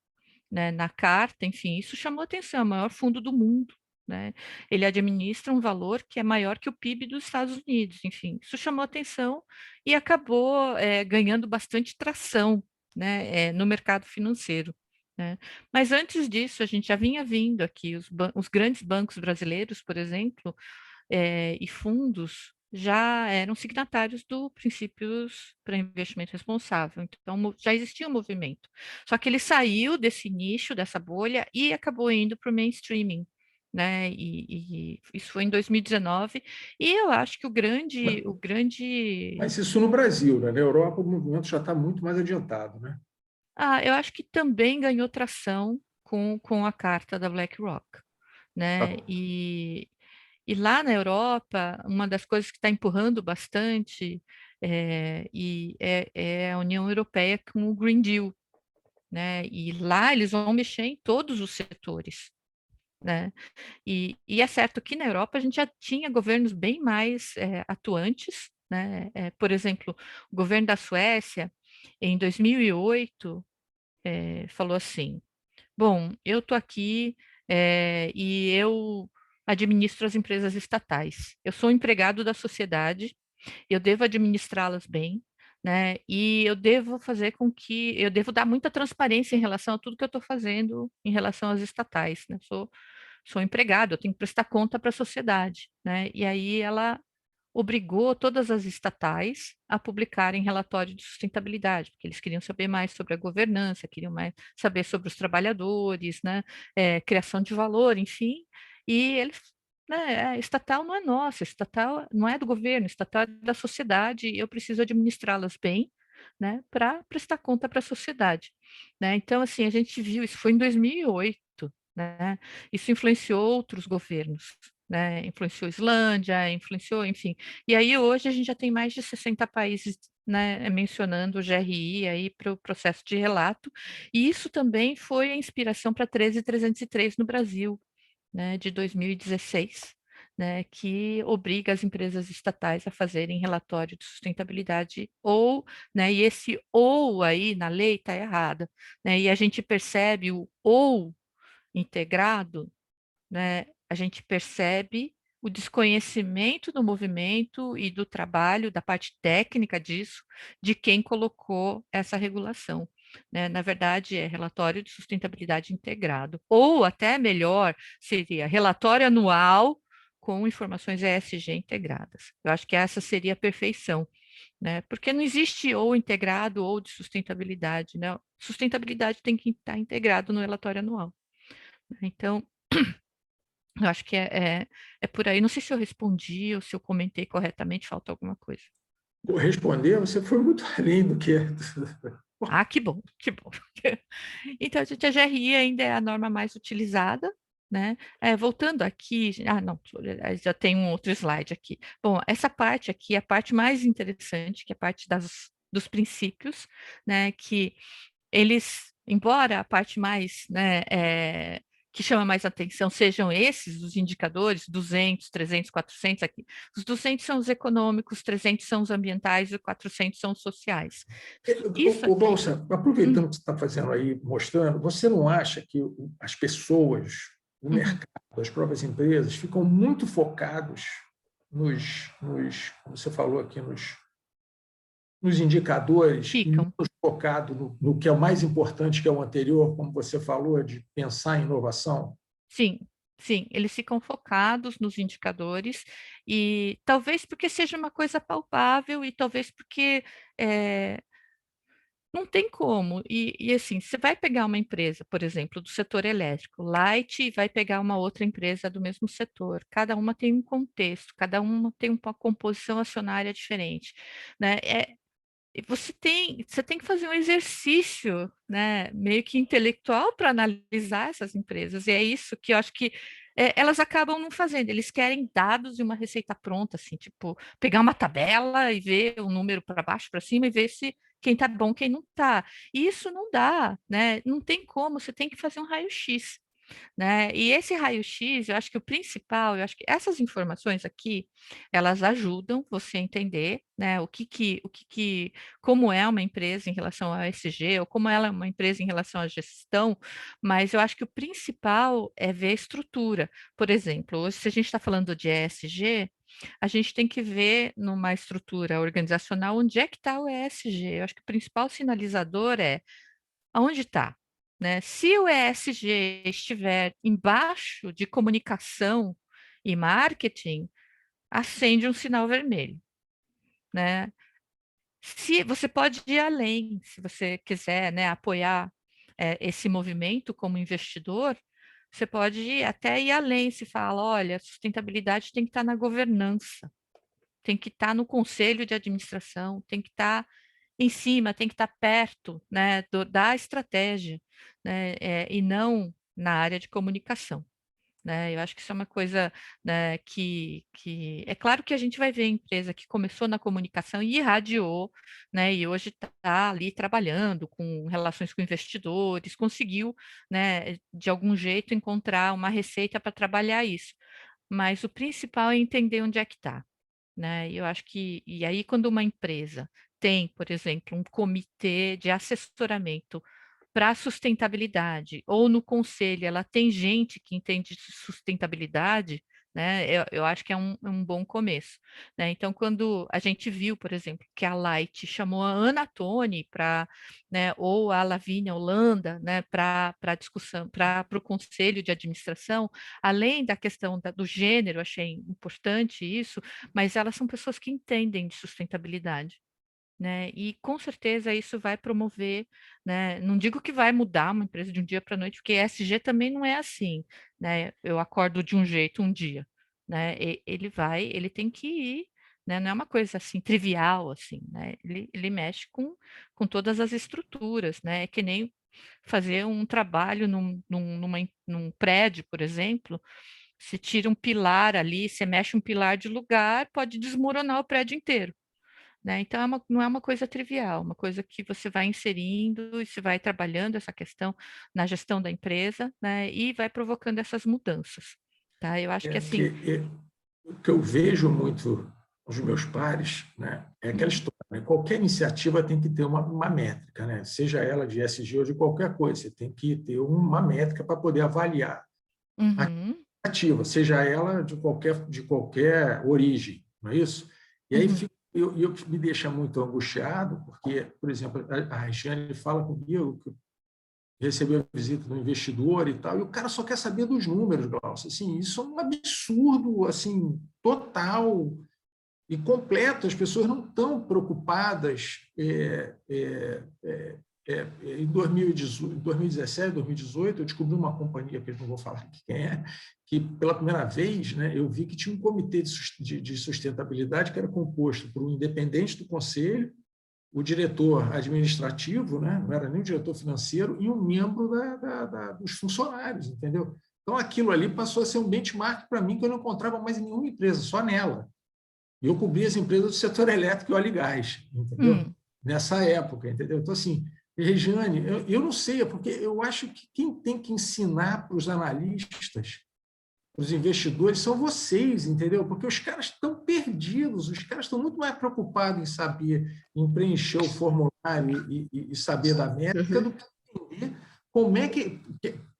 né, na carta, enfim, isso chamou atenção, é o maior fundo do mundo, né? Ele administra um valor que é maior que o PIB dos Estados Unidos, enfim, isso chamou atenção e acabou ganhando bastante tração, né, no mercado financeiro. Né? Mas antes disso, a gente já vinha vindo aqui, os grandes bancos brasileiros, por exemplo, e fundos já eram signatários do Princípios para Investimento Responsável. Então, já existia um movimento. Só que ele saiu desse nicho, dessa bolha, e acabou indo para o mainstreaming. Né? E isso foi em 2019, e eu acho que o grande... Mas isso no Brasil, né? Na Europa o movimento já está muito mais adiantado, né? Eu acho que também ganhou tração com a carta da BlackRock. Né? E lá na Europa, uma das coisas que está empurrando bastante é a União Europeia com o Green Deal, né? E lá eles vão mexer em todos os setores, né? E é certo que na Europa a gente já tinha governos bem mais atuantes, né? Por exemplo, o governo da Suécia, em 2008, falou assim: bom, eu estou aqui e eu administro as empresas estatais. Eu sou um empregado da sociedade, eu devo administrá-las bem, né? E eu devo dar muita transparência em relação a tudo que eu estou fazendo em relação às estatais, né? Sou empregado, eu tenho que prestar conta para a sociedade, né? E aí ela obrigou todas as estatais a publicarem relatório de sustentabilidade, porque eles queriam saber mais sobre a governança, queriam mais saber sobre os trabalhadores, né, criação de valor, enfim, E ele, né, estatal não é nossa, estatal não é do governo, estatal é da sociedade, e eu preciso administrá-las bem, né, para prestar conta para a sociedade, né? Então, assim, a gente viu, isso foi em 2008, né? Isso influenciou outros governos, né? Influenciou Islândia, influenciou, enfim. E aí hoje a gente já tem mais de 60 países, né, mencionando o GRI aí para o processo de relato, e isso também foi a inspiração para 13.303 no Brasil, né, de 2016, né, que obriga as empresas estatais a fazerem relatório de sustentabilidade ou, né, e esse ou aí na lei está errada, né, e a gente percebe o ou integrado, né, a gente percebe o desconhecimento do movimento e do trabalho, da parte técnica disso, de quem colocou essa regulação, né? Na verdade, é relatório de sustentabilidade integrado, ou até melhor, seria relatório anual com informações ESG integradas. Eu acho que essa seria a perfeição, né? Porque não existe ou integrado ou de sustentabilidade, né? Sustentabilidade tem que estar integrado no relatório anual. Então, eu acho que é por aí. Não sei se eu respondi ou se eu comentei corretamente, falta alguma coisa. Por responder, você foi muito além do que... Ah, que bom, que bom. Então, gente, a GRI ainda é a norma mais utilizada, né? Voltando aqui, não, já tem um outro slide aqui. Bom, essa parte aqui é a parte mais interessante, que é a parte dos princípios, né? Que eles, embora a parte mais, né, que chama mais atenção sejam esses, os indicadores, 200, 300, 400 aqui. Os 200 são os econômicos, 300 são os ambientais e 400 são os sociais. Isso Ô, aqui... Balsa, aproveitando que você está fazendo aí, mostrando, você não acha que as pessoas, o mercado, as próprias empresas, ficam muito focados como você falou aqui, nos indicadores, e Ficam. menos focado no que é o mais importante, que é o anterior, como você falou, de pensar em inovação? Sim, sim, eles ficam focados nos indicadores e talvez porque seja uma coisa palpável e talvez porque não tem como. E assim, você vai pegar uma empresa, por exemplo, do setor elétrico, Light, e vai pegar uma outra empresa do mesmo setor. Cada uma tem um contexto, cada uma tem uma composição acionária diferente, né? E você tem que fazer um exercício, né, meio que intelectual para analisar essas empresas. E é isso que eu acho que elas acabam não fazendo. Eles querem dados e uma receita pronta, assim, tipo, pegar uma tabela e ver o número para baixo, para cima e ver se quem está bom, quem não está. E isso não dá, né? Não tem como, você tem que fazer um raio-x, né? E esse raio-x, eu acho que o principal, eu acho que essas informações aqui, elas ajudam você a entender, né, como é uma empresa em relação ao ESG, ou como ela é uma empresa em relação à gestão, mas eu acho que o principal é ver a estrutura. Por exemplo, hoje, se a gente está falando de ESG, a gente tem que ver numa estrutura organizacional onde é que está o ESG. Eu acho que o principal sinalizador é aonde está, né? Se o ESG estiver embaixo de comunicação e marketing, acende um sinal vermelho, né? Se você pode ir além, se você quiser, né, apoiar esse movimento como investidor, você pode até ir além, se fala, olha, sustentabilidade tem que estar na governança, tem que estar no conselho de administração, tem que estar em cima, tem que estar perto, né, da estratégia, né, e não na área de comunicação, né? Eu acho que isso é uma coisa, né, que é claro que a gente vai ver a empresa que começou na comunicação e irradiou, né, e hoje está ali trabalhando com relações com investidores, conseguiu, né, de algum jeito encontrar uma receita para trabalhar isso. Mas o principal é entender onde é que está, né? E eu acho que, e aí quando uma empresa tem, por exemplo, um comitê de assessoramento para a sustentabilidade, ou no conselho ela tem gente que entende de sustentabilidade, né? Eu acho que é um bom começo, né? Então, quando a gente viu, por exemplo, que a Light chamou a Ana Toni para, né, ou a Lavínia Holanda, né, para discussão, para o conselho de administração, além da questão do gênero, achei importante isso, mas elas são pessoas que entendem de sustentabilidade, né? E com certeza isso vai promover, né? Não digo que vai mudar uma empresa de um dia para a noite, porque ESG também não é assim, né? Eu acordo de um jeito um dia, né? Ele tem que ir, né? Não é uma coisa assim trivial, assim, né? Ele mexe com todas as estruturas, né? É que nem fazer um trabalho num prédio, por exemplo. Se tira um pilar ali, se mexe um pilar de lugar, pode desmoronar o prédio inteiro, né? Então, não é uma coisa trivial, uma coisa que você vai inserindo e você vai trabalhando essa questão na gestão da empresa, né? E vai provocando essas mudanças, tá? Eu acho que assim... O que eu vejo muito os meus pares, né, é aquela história, né? Qualquer iniciativa tem que ter uma métrica, né? Seja ela de ESG ou de qualquer coisa, você tem que ter uma métrica para poder avaliar a iniciativa, seja ela de qualquer origem, não é isso? E aí eu me deixa muito angustiado, porque, por exemplo, a Regiane fala comigo que recebeu a visita do investidor e tal, e o cara só quer saber dos números, Glaucio. Assim, isso é um absurdo, assim, total e completo. As pessoas não estão preocupadas em 2017, 2018, eu descobri uma companhia, que eu não vou falar quem é, que pela primeira vez, né, eu vi que tinha um comitê de sustentabilidade que era composto por um independente do conselho, o diretor administrativo, né, não era nem o diretor financeiro, e um membro dos funcionários, entendeu? Então, aquilo ali passou a ser um benchmark para mim que eu não encontrava mais em nenhuma empresa, só nela. E eu cobria as empresas do setor elétrico e óleo e gás, entendeu? Nessa época, entendeu? Então, assim, Regiane, eu não sei, porque eu acho que quem tem que ensinar para os analistas, os investidores, são vocês, entendeu? Porque os caras estão perdidos, os caras estão muito mais preocupados em saber, em preencher o formulário e saber da métrica do que entender como é que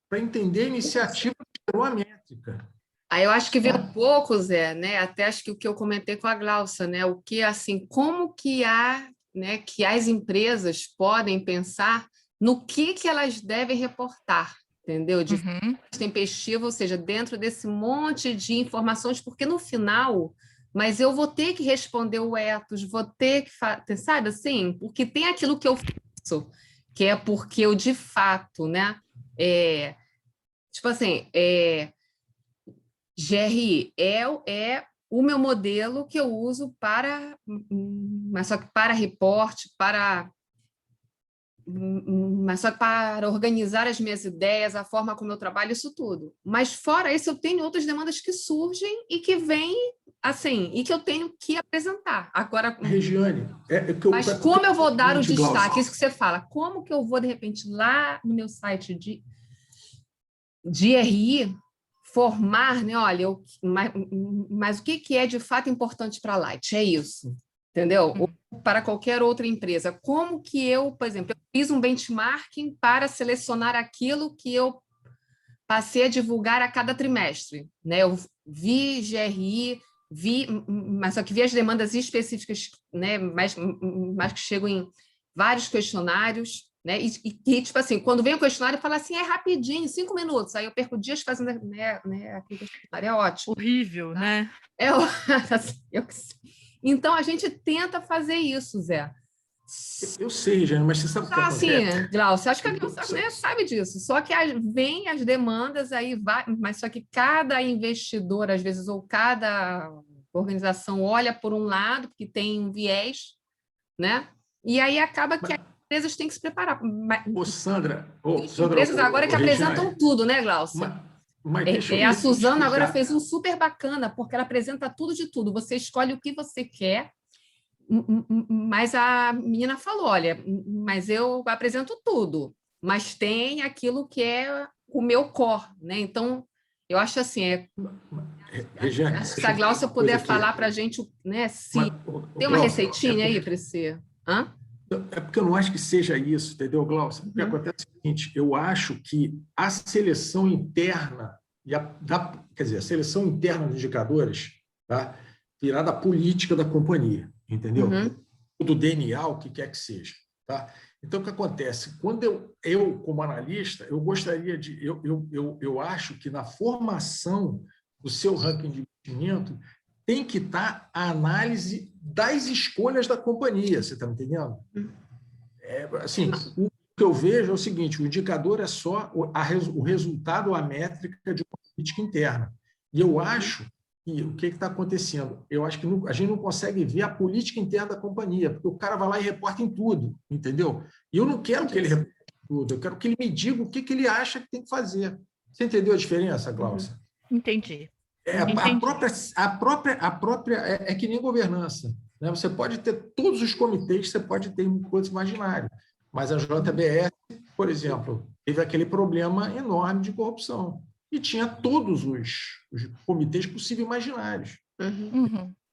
para entender a iniciativa que gerou a métrica. Aí eu acho que vem um pouco, Zé, né? Até acho que o que eu comentei com a Glaucia, né? O que assim, como que né, que as empresas podem pensar no que elas devem reportar, entendeu? De forma tempestiva, ou seja, dentro desse monte de informações, porque no final, mas eu vou ter que responder o ethos, vou ter que, sabe assim, porque tem aquilo que eu faço, que é porque eu de fato, né? Tipo assim, GRI é o meu modelo que eu uso mas só que para reporte, mas só que para organizar as minhas ideias, a forma como eu trabalho, isso tudo. Mas fora isso, eu tenho outras demandas que surgem e que vêm assim, e que eu tenho que apresentar. Agora, Regiane, mas como eu vou dar o destaque? Isso que você fala, como que eu vou, de repente, lá no meu site de RI, formar, né? Olha, mas o que é de fato importante para a Light? É isso, entendeu? Ou para qualquer outra empresa. Como que eu, por exemplo, eu fiz um benchmarking para selecionar aquilo que eu passei a divulgar a cada trimestre, né? Eu vi GRI, mas só que vi as demandas específicas, né? Mas que chegam em vários questionários, né? E tipo assim, quando vem o questionário, fala assim, é rapidinho, 5 minutos. Aí eu perco dias fazendo, né, aquele questionário, é ótimo. Horrível, tá? né? Assim, então, a gente tenta fazer isso, Zé. Eu sei, Jane, mas você sabe o que acontece? Sim, Glaucia, acho que a Glaucia sabe disso. Só que vem as demandas, aí vai, mas só que cada investidor, às vezes, ou cada organização olha por um lado, porque tem um viés, né? E aí acaba que as empresas têm que se preparar. Sandra, empresas agora que apresentam tudo, né, Glaucia? A Suzana agora fez um super bacana, porque ela apresenta tudo de tudo. Você escolhe o que você quer, mas a menina falou, olha, mas eu apresento tudo, mas tem aquilo que é o meu core, né? Então, eu acho assim, Regiane, se a Glaucia puder falar para a gente, né, se tem uma receitinha aí para esse... É porque eu não acho que seja isso, entendeu, Glaucia? O que acontece é o seguinte, eu acho que a seleção interna, quer dizer, a seleção interna dos indicadores, tá, virá da política da companhia, entendeu? Do DNA, o que quer que seja. Tá? Então, o que acontece? Quando eu como analista, eu gostaria de... Eu acho que na formação do seu ranking de investimento tem que estar a análise das escolhas da companhia, você está me entendendo? Assim, o que eu vejo é o seguinte, o indicador é só o resultado, a métrica de uma política interna. E eu acho que o que está acontecendo? Eu acho que a gente não consegue ver a política interna da companhia, porque o cara vai lá e reporta em tudo, entendeu? E eu não quero que ele reporte em tudo, eu quero que ele me diga o que ele acha que tem que fazer. Você entendeu a diferença, Glaucia? Entendi. A própria é que nem governança, né? Você pode ter todos os comitês, você pode ter coisas imaginárias, mas a JBS, por exemplo, teve aquele problema enorme de corrupção e tinha todos os comitês possíveis imaginários.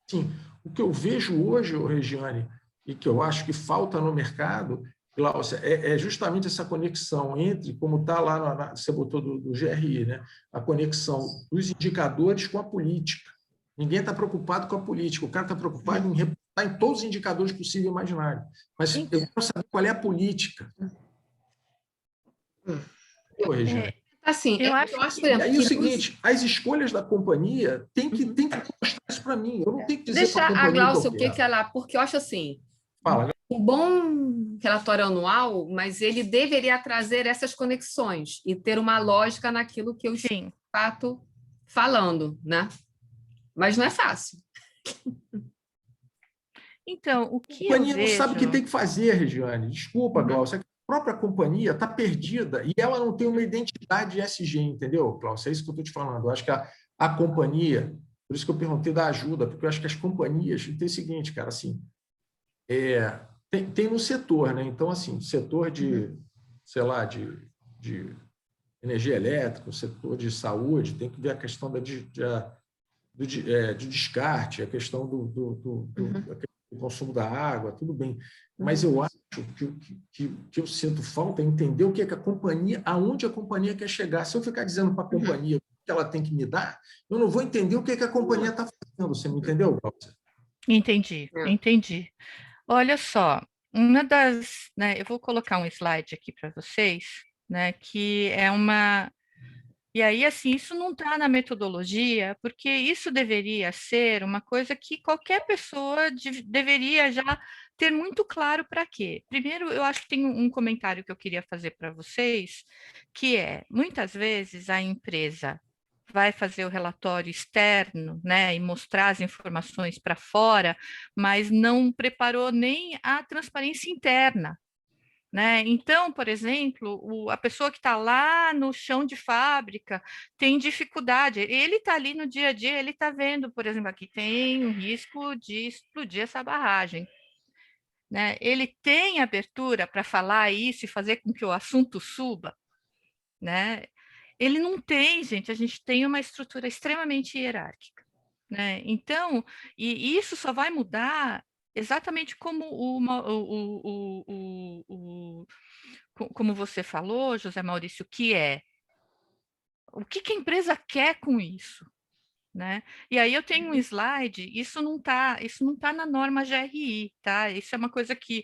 Sim, o que eu vejo hoje, Regiane, e que eu acho que falta no mercado, Glaucia, é justamente essa conexão entre, como está lá, você botou do GRI, né? A conexão dos indicadores com a política. Ninguém está preocupado com a política, o cara está preocupado em reportar em todos os indicadores possíveis e imaginários. Mas eu quero saber qual é a política. Assim, eu acho por exemplo, e aí o seguinte, as escolhas da companhia tem que mostrar isso para mim. Eu não tenho que dizer para a companhia a Glaucia o que ela... Porque eu acho assim, Fala. um bom relatório anual, mas ele deveria trazer essas conexões e ter uma lógica naquilo que eu estou, de fato, falando, né? Mas não é fácil. Então, o que a companhia eu não vejo... sabe o que tem que fazer, Regiane. Desculpa, Glaucia. A própria companhia está perdida e ela não tem uma identidade ESG, entendeu, Glaucia? É isso que eu estou te falando. Eu acho que a companhia, por isso que eu perguntei da ajuda, porque eu acho que as companhias tem o seguinte, cara, assim, tem no setor, né? Então, assim, setor de, sei lá, de energia elétrica, o setor de saúde, tem que ver a questão do descarte, a questão do consumo da água, tudo bem. Mas eu acho que eu sinto falta é entender o que é que a companhia, aonde a companhia quer chegar. Se eu ficar dizendo para a companhia o que ela tem que me dar, eu não vou entender o que é que a companhia está fazendo. Você me entendeu, Glaucia? Entendi. Olha só, né, eu vou colocar um slide aqui para vocês, né, que é uma... E aí, assim, isso não está na metodologia, porque isso deveria ser uma coisa que qualquer pessoa deveria já ter muito claro para quê. Primeiro, eu acho que tem um comentário que eu queria fazer para vocês, que é, muitas vezes a empresa vai fazer o relatório externo, né, e mostrar as informações para fora, mas não preparou nem a transparência interna, né? Então, por exemplo, a pessoa que está lá no chão de fábrica tem dificuldade, ele está ali no dia a dia, ele está vendo, por exemplo, aqui tem um risco de explodir essa barragem, né? Ele tem abertura para falar isso e fazer com que o assunto suba, né? Ele não tem, gente, a gente tem uma estrutura extremamente hierárquica, né? Então, e isso só vai mudar exatamente como como você falou, José Maurício, que é o que a empresa quer com isso, né? E aí eu tenho um slide, isso não tá na norma GRI, tá? Isso é uma coisa que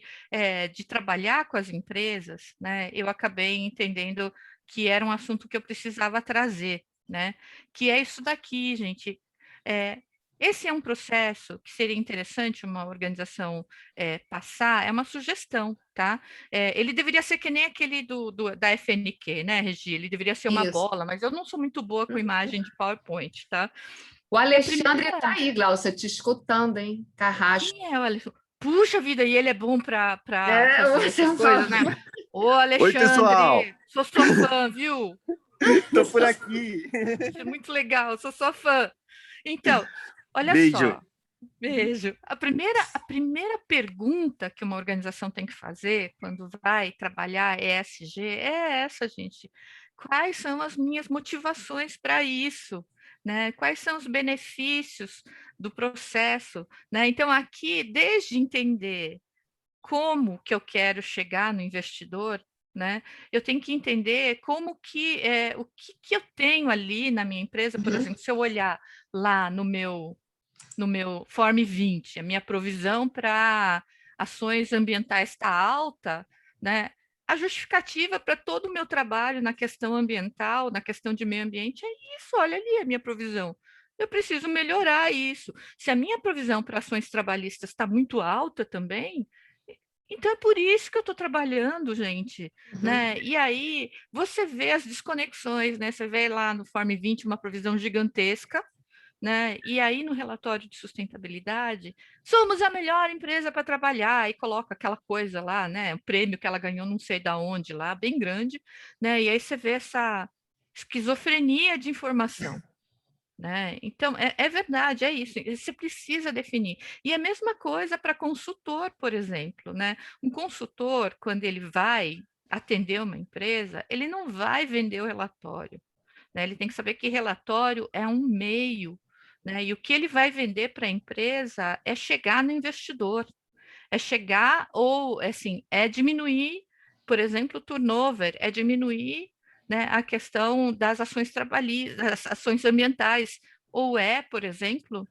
de trabalhar com as empresas, né? Eu acabei entendendo que era um assunto que eu precisava trazer, né? Que é isso daqui, gente. Esse é um processo que seria interessante uma organização passar, é uma sugestão, tá? Ele deveria ser que nem aquele da FNQ, né, Regi? Ele deveria ser uma bola, mas eu não sou muito boa com imagem de PowerPoint, tá? O Alexandre está aí, Glaucia, te escutando, hein? Carrasco. Quem é o Alexandre? Puxa vida, e ele é bom para fazer essas coisas, né? Ô, Alexandre, oi, pessoal. Sou sua fã, viu? Estou por aqui. É muito legal, sou sua fã. Então, olha Beijo. só. Beijo. A primeira pergunta que uma organização tem que fazer quando vai trabalhar ESG é essa, gente. Quais são as minhas motivações para isso? Né? Quais são os benefícios do processo? Né? Então, aqui, desde entender como que eu quero chegar no investidor, né? Eu tenho que entender como que o que eu tenho ali na minha empresa, por exemplo, se eu olhar lá no meu Form 20, a minha provisão para ações ambientais está alta, né? A justificativa para todo o meu trabalho na questão ambiental, na questão de meio ambiente, é isso, olha ali a minha provisão. eu preciso melhorar isso. Se a minha provisão para ações trabalhistas está muito alta também, então é por isso que eu estou trabalhando, gente, né? E aí você vê as desconexões, né? Você vê lá no Form 20 uma provisão gigantesca, né? E aí no relatório de sustentabilidade, somos a melhor empresa para trabalhar, e coloca aquela coisa lá, né? O prêmio que ela ganhou não sei da onde lá, bem grande, né? E aí você vê essa esquizofrenia de informação. Né? Então, é verdade, é isso, você precisa definir. E a mesma coisa para consultor, por exemplo, né? Um consultor, quando ele vai atender uma empresa, ele não vai vender o relatório, né? Ele tem que saber que relatório é um meio, né? E o que ele vai vender para a empresa é chegar no investidor, é chegar ou, assim, é diminuir, por exemplo, o turnover, é diminuir, né, a questão das ações trabalhistas, das ações ambientais, ou é, por exemplo,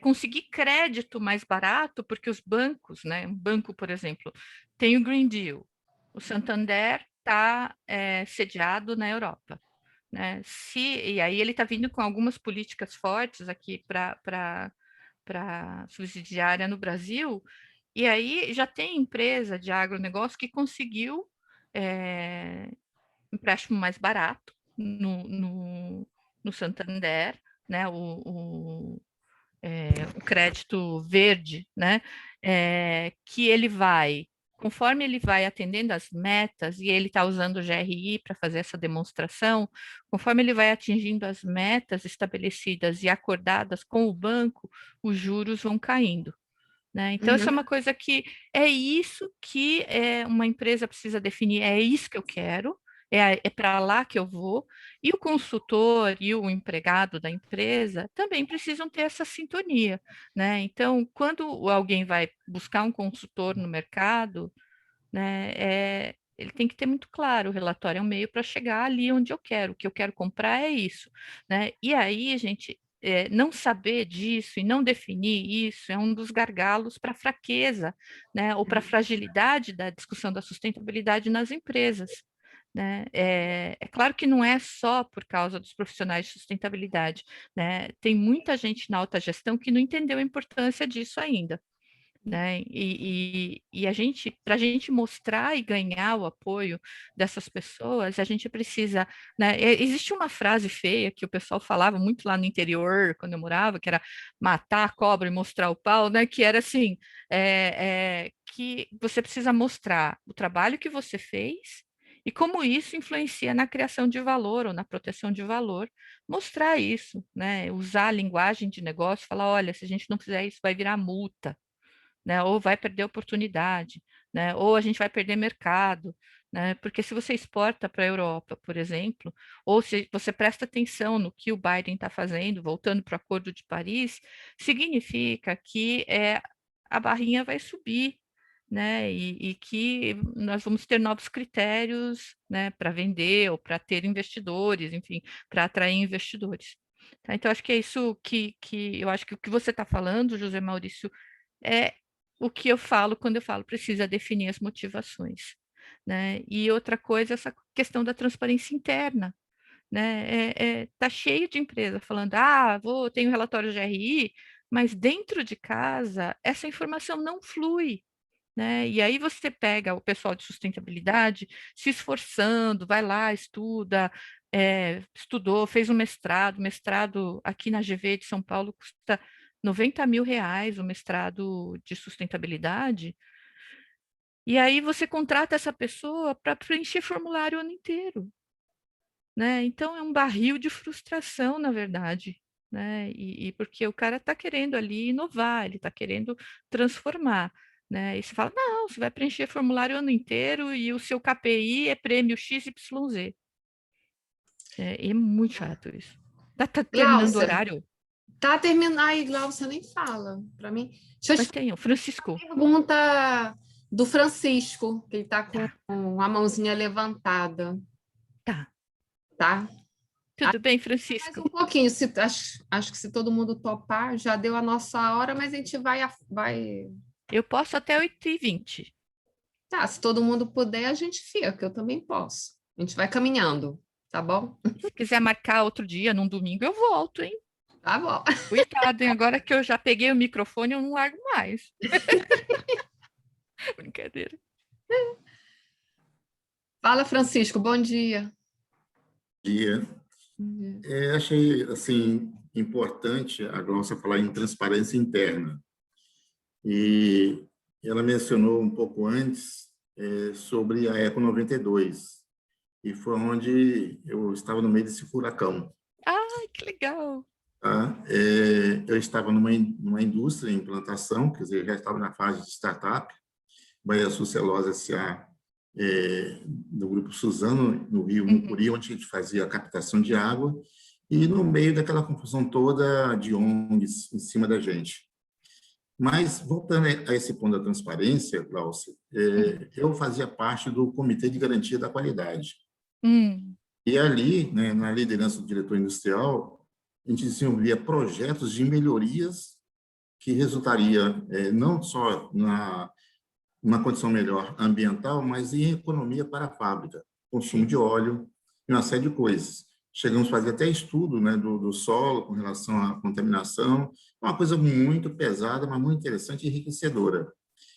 conseguir crédito mais barato, porque os bancos, né, um banco, por exemplo, tem o Green Deal, o Santander está sediado na Europa, né? E aí ele está vindo com algumas políticas fortes aqui para subsidiária no Brasil, e aí já tem empresa de agronegócio que conseguiu empréstimo mais barato no Santander, né? O crédito verde, né? Que ele vai, conforme ele vai atendendo as metas, e ele está usando o GRI para fazer essa demonstração, conforme ele vai atingindo as metas estabelecidas e acordadas com o banco, os juros vão caindo. Né? Então, isso é uma coisa que é isso que uma empresa precisa definir, é isso que eu quero, é para lá que eu vou, e o consultor e o empregado da empresa também precisam ter essa sintonia. Né? Então, quando alguém vai buscar um consultor no mercado, né, ele tem que ter muito claro, o relatório é um meio para chegar ali onde eu quero, o que eu quero comprar é isso. Né? E aí, gente, não saber disso e não definir isso é um dos gargalos para a fraqueza, né, ou para a fragilidade da discussão da sustentabilidade nas empresas. Né? Claro que não é só por causa dos profissionais de sustentabilidade, né? Tem muita gente na alta gestão que não entendeu a importância disso ainda. Né? E a gente, para a gente mostrar e ganhar o apoio dessas pessoas, a gente precisa, né? Existe uma frase feia que o pessoal falava muito lá no interior, quando eu morava, que era matar a cobra e mostrar o pau, né? Que era assim, que você precisa mostrar o trabalho que você fez e como isso influencia na criação de valor ou na proteção de valor, mostrar isso, né? Usar a linguagem de negócio, falar, olha, se a gente não fizer isso, vai virar multa. Né? Ou vai perder oportunidade, né? Ou a gente vai perder mercado, né? Porque se você exporta para a Europa, por exemplo, ou se você presta atenção no que o Biden está fazendo, voltando para o Acordo de Paris, significa que a barrinha vai subir, né? E que nós vamos ter novos critérios, né, para vender ou para ter investidores, enfim, para atrair investidores. Tá? Então, acho que é isso que eu acho que o que você está falando, José Maurício, é o que eu falo quando eu falo precisa definir as motivações. Né? E outra coisa, essa questão da transparência interna. Né? Tá cheio de empresa falando, tenho relatório de RI, mas dentro de casa essa informação não flui. Né? E aí você pega o pessoal de sustentabilidade se esforçando, vai lá, estuda, estudou, fez um mestrado aqui na GV de São Paulo custa R$ 90.000 o mestrado de sustentabilidade, e aí você contrata essa pessoa para preencher formulário o ano inteiro. Né? Então é um barril de frustração, na verdade. Né? E porque o cara está querendo ali inovar, ele está querendo transformar. Né? E você fala, não, você vai preencher formulário o ano inteiro e o seu KPI é prêmio XYZ. É muito chato isso. Tá terminando o horário? Tá terminando. Ai, Glaucia, nem fala para mim. Deixa eu Mas te tem o Francisco. pergunta do Francisco, que ele está Tá, com a mãozinha levantada, tá. tá? Tudo bem, Mais Francisco? um pouquinho, acho que se todo mundo topar, já deu a nossa hora, mas a gente vai. Eu posso até 8h20. Tá, se todo mundo puder, a gente fica, eu também posso. A gente vai caminhando, tá bom? Se quiser marcar outro dia, num domingo, eu volto, hein? Tá bom. Cuidado, hein? Agora que eu já peguei o microfone, eu não largo mais. Brincadeira. Fala, Francisco, bom dia. Dia. Bom dia. Achei assim importante a Glaucia falar em transparência interna. E ela mencionou um pouco antes sobre a Eco 92, e foi onde eu estava no meio desse furacão. Ai, que legal. Tá? Eu estava numa indústria em implantação, quer dizer, já estava na fase de startup, Baía Sucelose S.A., do Grupo Suzano, no Rio Mucuri, onde a gente fazia a captação de água, e no meio daquela confusão toda de ONGs em cima da gente. Mas, voltando a esse ponto da transparência, Glaucia, eu fazia parte do Comitê de Garantia da Qualidade. E ali, né, na liderança do diretor industrial, a gente desenvolvia projetos de melhorias que resultaria não só na uma condição melhor ambiental, mas em economia para a fábrica, consumo de óleo e uma série de coisas. Chegamos a fazer até estudo, né, do solo com relação à contaminação, uma coisa muito pesada, mas muito interessante e enriquecedora.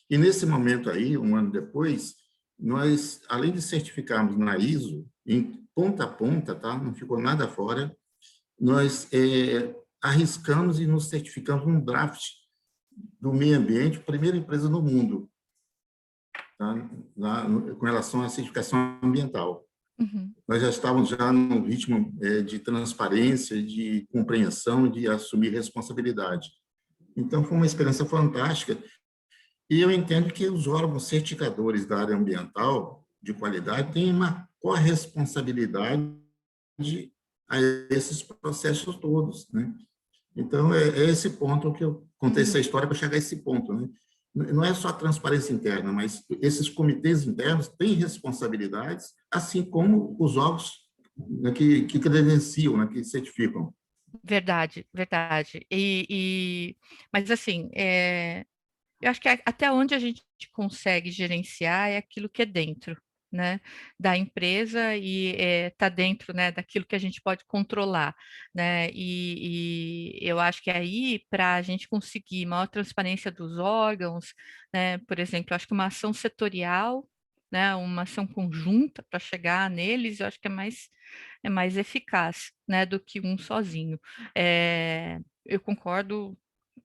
E nesse momento aí, um ano depois, nós, além de certificarmos na ISO, em ponta a ponta, tá? Não ficou nada fora, nós arriscamos e nos certificamos um draft do meio ambiente, primeira empresa no mundo, tá? Com relação à certificação ambiental. Nós já estávamos já num ritmo de transparência, de compreensão, de assumir responsabilidade. Então, foi uma experiência fantástica. E eu entendo que os órgãos certificadores da área ambiental de qualidade têm uma corresponsabilidade a esses processos todos, né? Então, é esse ponto que eu contei essa história para chegar a esse ponto, né? Não é só a transparência interna, mas esses comitês internos têm responsabilidades, assim como os órgãos, né, que credenciam, né, que certificam. Verdade, verdade. Mas, assim, eu acho que até onde a gente consegue gerenciar é aquilo que é dentro, né, da empresa e está dentro, né, daquilo que a gente pode controlar, né, e eu acho que aí, para a gente conseguir maior transparência dos órgãos, né, por exemplo, eu acho que uma ação setorial, né, uma ação conjunta para chegar neles, eu acho que é mais eficaz, né, do que um sozinho. Eu concordo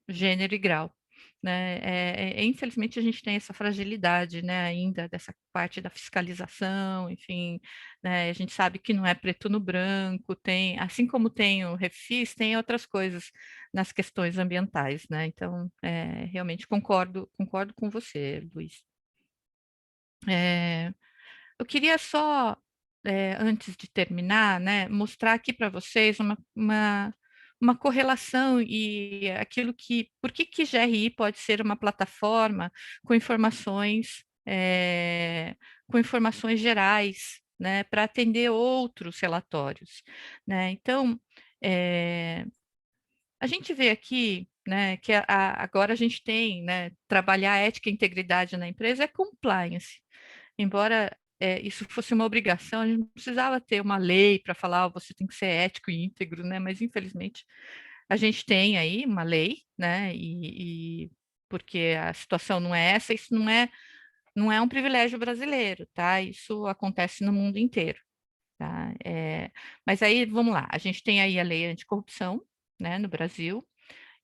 gênero e grau, né? Infelizmente a gente tem essa fragilidade, né, ainda dessa parte da fiscalização, enfim, né? A gente sabe que não é preto no branco, tem, assim como tem o Refis, tem outras coisas nas questões ambientais, né? Então, realmente concordo com você, Luiz. Eu queria só, antes de terminar, né, mostrar aqui para vocês uma correlação e aquilo que, por que GRI pode ser uma plataforma com informações gerais, né, para atender outros relatórios, né? Então, a gente vê aqui, né, que agora a gente tem, né, trabalhar ética e integridade na empresa é compliance. Embora isso fosse uma obrigação, a gente não precisava ter uma lei para falar, você tem que ser ético e íntegro, né? Mas infelizmente a gente tem aí uma lei, né? E porque a situação não é essa, isso não é um privilégio brasileiro, tá? Isso acontece no mundo inteiro, tá? Mas aí vamos lá, a gente tem aí a lei anticorrupção, né? No Brasil.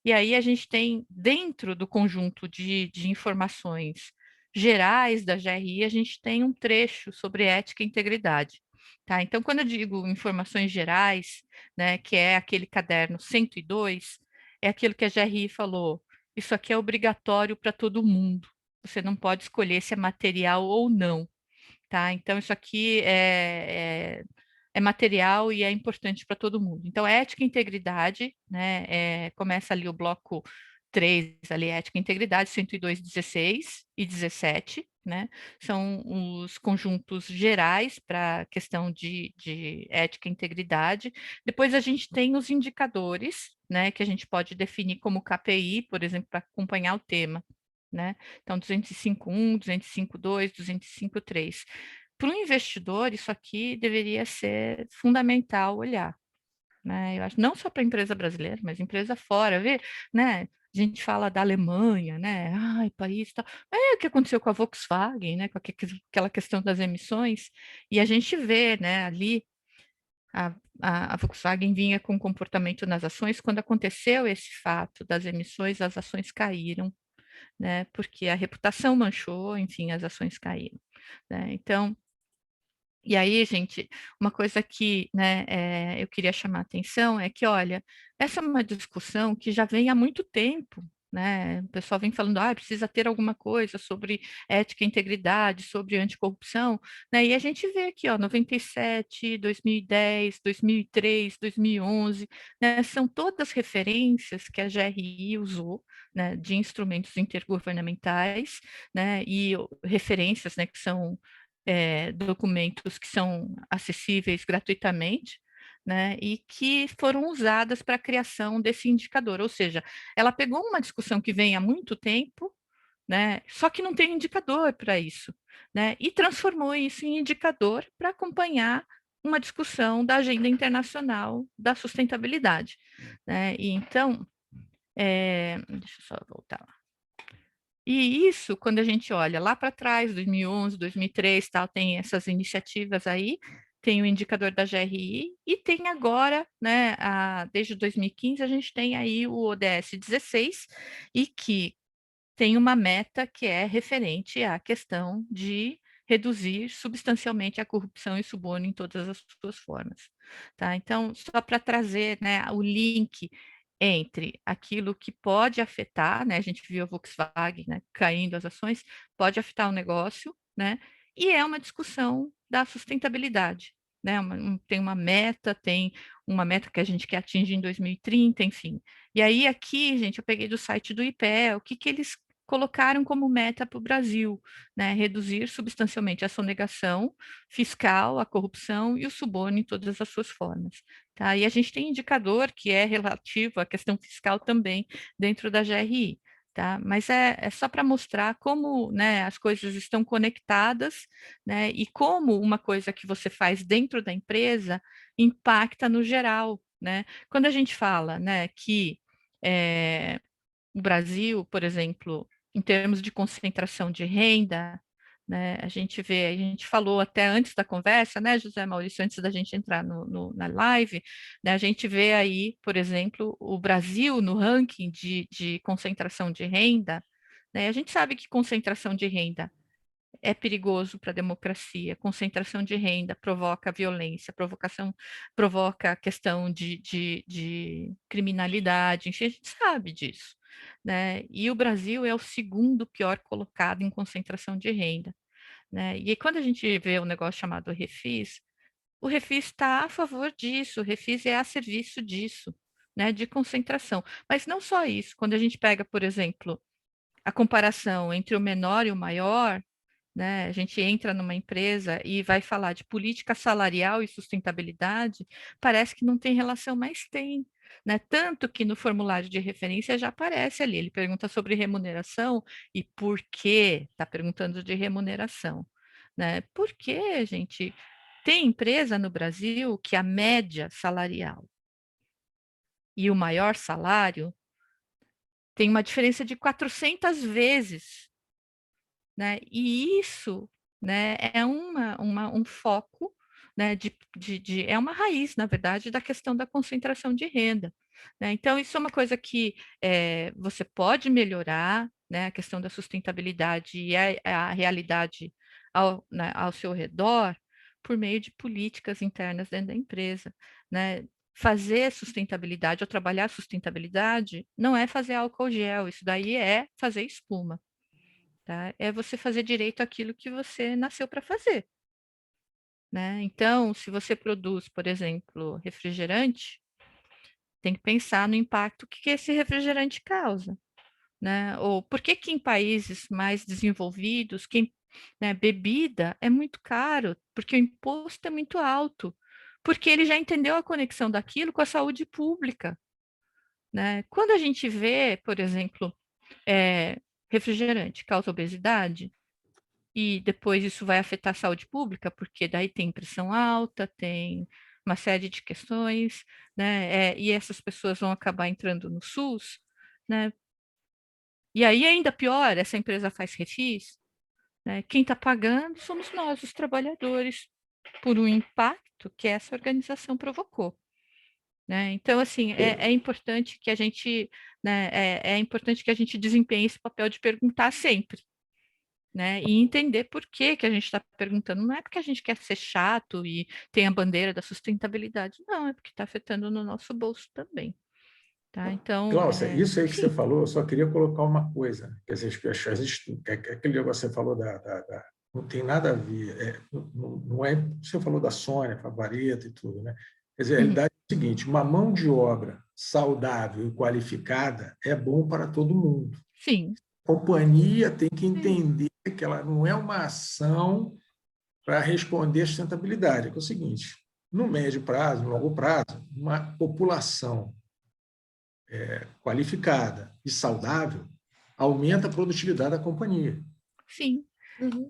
E aí a gente tem, dentro do conjunto de informações gerais da GRI, a gente tem um trecho sobre ética e integridade. Tá? Então, quando eu digo informações gerais, né, que é aquele caderno 102, é aquilo que a GRI falou, isso aqui é obrigatório para todo mundo, você não pode escolher se é material ou não. Tá? Então, isso aqui é material e é importante para todo mundo. Então, ética e integridade, né, começa ali o bloco 3, ali, ética e integridade, 102, 16 e 17, né, são os conjuntos gerais para a questão de ética e integridade. Depois a gente tem os indicadores, né, que a gente pode definir como KPI, por exemplo, para acompanhar o tema, né? Então, 205.1, 205.2, 205.3. Para o investidor, isso aqui deveria ser fundamental olhar, né? Eu acho não só para a empresa brasileira, mas empresa fora, vê, né? A gente fala da Alemanha, né? Ai, país tal. É o que aconteceu com a Volkswagen, né? Com aquela questão das emissões, e a gente vê, né, ali a, a Volkswagen vinha com comportamento nas ações. Quando aconteceu esse fato das emissões, as ações caíram, né? Porque a reputação manchou, enfim, as ações caíram, né? Então, e aí, gente, uma coisa que, né, eu queria chamar a atenção é que, olha, essa é uma discussão que já vem há muito tempo, né? O pessoal vem falando, precisa ter alguma coisa sobre ética e integridade, sobre anticorrupção, né? E a gente vê aqui, ó, 97, 2010, 2003, 2011, né? São todas referências que a GRI usou, né, de instrumentos intergovernamentais, né? E referências, né, que são documentos que são acessíveis gratuitamente, né, e que foram usadas para a criação desse indicador. Ou seja, ela pegou uma discussão que vem há muito tempo, né, só que não tem indicador para isso, né, e transformou isso em indicador para acompanhar uma discussão da agenda internacional da sustentabilidade, né? E então, deixa eu só voltar lá. E isso, quando a gente olha lá para trás, 2011, 2003, tal, tem essas iniciativas aí, tem o indicador da GRI e tem agora, né, desde 2015, a gente tem aí o ODS 16 e que tem uma meta que é referente à questão de reduzir substancialmente a corrupção e suborno em todas as suas formas, tá? Então, só para trazer, né, o link entre aquilo que pode afetar, né, a gente viu a Volkswagen, né, caindo as ações, pode afetar o negócio, né, e é uma discussão da sustentabilidade, né, tem uma meta que a gente quer atingir em 2030, enfim. E aí aqui, gente, eu peguei do site do IPE, o que eles colocaram como meta para o Brasil, né, reduzir substancialmente a sonegação fiscal, a corrupção e o suborno em todas as suas formas. Tá? E a gente tem indicador que é relativo à questão fiscal também dentro da GRI. Tá? Mas é só para mostrar como, né, as coisas estão conectadas, né, e como uma coisa que você faz dentro da empresa impacta no geral. Né? Quando a gente fala, né, que o Brasil, por exemplo, em termos de concentração de renda, né, a gente falou até antes da conversa, né, José Maurício, antes da gente entrar na live, né, a gente vê aí, por exemplo, o Brasil no ranking de concentração de renda, né, a gente sabe que concentração de renda é perigoso para a democracia, concentração de renda provoca violência, provoca questão de criminalidade, enfim, a gente sabe disso, né? E o Brasil é o segundo pior colocado em concentração de renda, né? E quando a gente vê um negócio chamado Refis, o Refis está a favor disso, o Refis é a serviço disso, né? De concentração. Mas não só isso, quando a gente pega, por exemplo, a comparação entre o menor e o maior, né? A gente entra numa empresa e vai falar de política salarial e sustentabilidade, parece que não tem relação, mas tem. Né? Tanto que no formulário de referência já aparece ali, ele pergunta sobre remuneração e por que está perguntando de remuneração. Né? Porque, gente, tem empresa no Brasil que a média salarial e o maior salário tem uma diferença de 400 vezes, né? E isso, né, é um foco, né, é uma raiz, na verdade, da questão da concentração de renda. Né? Então, isso é uma coisa que você pode melhorar, né, a questão da sustentabilidade e a realidade né, ao seu redor por meio de políticas internas dentro da empresa. Né? Fazer sustentabilidade ou trabalhar sustentabilidade não é fazer álcool gel, isso daí é fazer espuma. Tá? É você fazer direito àquilo que você nasceu para fazer. Né? Então, se você produz, por exemplo, refrigerante, tem que pensar no impacto que esse refrigerante causa. Né? Ou por que em países mais desenvolvidos, né, bebida é muito caro, porque o imposto é muito alto, porque ele já entendeu a conexão daquilo com a saúde pública. Né? Quando a gente vê, por exemplo, refrigerante causa obesidade, e depois isso vai afetar a saúde pública, porque daí tem pressão alta, tem uma série de questões, né? E essas pessoas vão acabar entrando no SUS, né? E aí, ainda pior, essa empresa faz refis, né? Quem está pagando somos nós, os trabalhadores, por um impacto que essa organização provocou. Né? Então, assim, é importante que a gente, né, é importante que a gente desempenhe esse papel de perguntar sempre, né? E entender por que que a gente está perguntando. Não é porque a gente quer ser chato e tem a bandeira da sustentabilidade, não, é porque está afetando no nosso bolso também. Tá? Então, Cláudia, isso aí que você enfim, falou, eu só queria colocar uma coisa, que às vezes, aquele negócio que você falou não tem nada a ver, não é, você falou da Sônia, Favareta e tudo, né? Quer dizer, a realidade é o seguinte, uma mão de obra saudável e qualificada é bom para todo mundo. sim, A companhia tem que entender que ela não é uma ação para responder à sustentabilidade, que é o seguinte, no médio prazo, no longo prazo, uma população qualificada e saudável aumenta a produtividade da companhia. sim.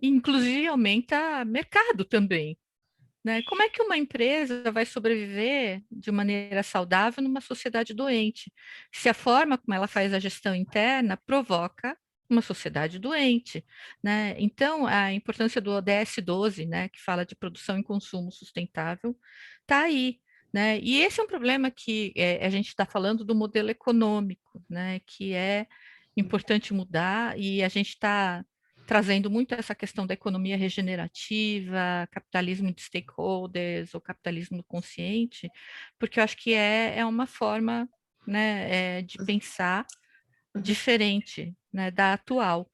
Inclusive aumenta mercado também. Né? Como é que uma empresa vai sobreviver de maneira saudável numa sociedade doente? Se a forma como ela faz a gestão interna provoca uma sociedade doente, né? Então, a importância do ODS 12, né, que fala de produção e consumo sustentável, está aí. Né? E esse é um problema que a gente está falando do modelo econômico, né, que é importante mudar, e a gente está trazendo muito essa questão da economia regenerativa, capitalismo de stakeholders ou capitalismo consciente, porque eu acho que é uma forma, né, de pensar diferente, né, da atual.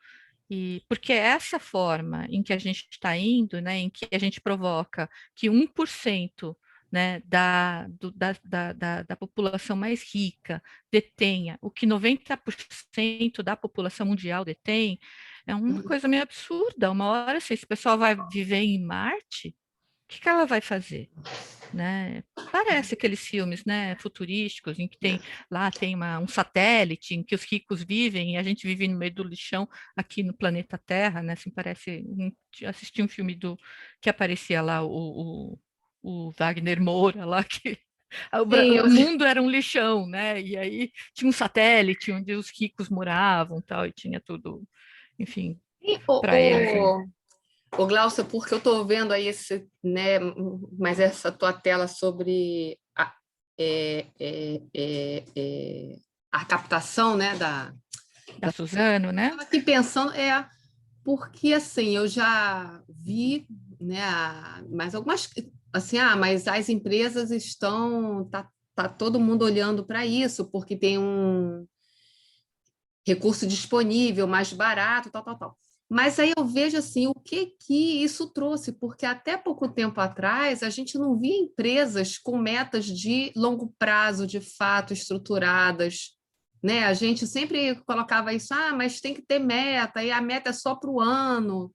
E porque essa forma em que a gente está indo, né, em que a gente provoca que 1%, né, da população mais rica detenha o que 90% da população mundial detém, é uma coisa meio absurda. Uma hora, assim, esse pessoal vai viver em Marte, o que ela vai fazer? Né? Parece aqueles filmes, né, futurísticos em que tem um satélite em que os ricos vivem e a gente vive no meio do lixão aqui no planeta Terra, né? Assim, parece assisti um filme que aparecia lá o Wagner Moura lá que Sim, o mundo era um lixão, né? E aí tinha um satélite onde os ricos moravam, tal, e tinha tudo, enfim, para eles. Ô, Glaucia, porque eu estou vendo aí né, mas essa tua tela sobre a captação, né, Da Suzano, né? Estava aqui pensando, porque assim, eu já vi, né, mas algumas, assim, mas as empresas tá todo mundo olhando para isso, porque tem um recurso disponível, mais barato, tal, tal, tal. Mas aí eu vejo assim, o que isso trouxe, porque até pouco tempo atrás a gente não via empresas com metas de longo prazo, de fato, estruturadas, né? A gente sempre colocava isso, mas tem que ter meta, e a meta é só para o ano,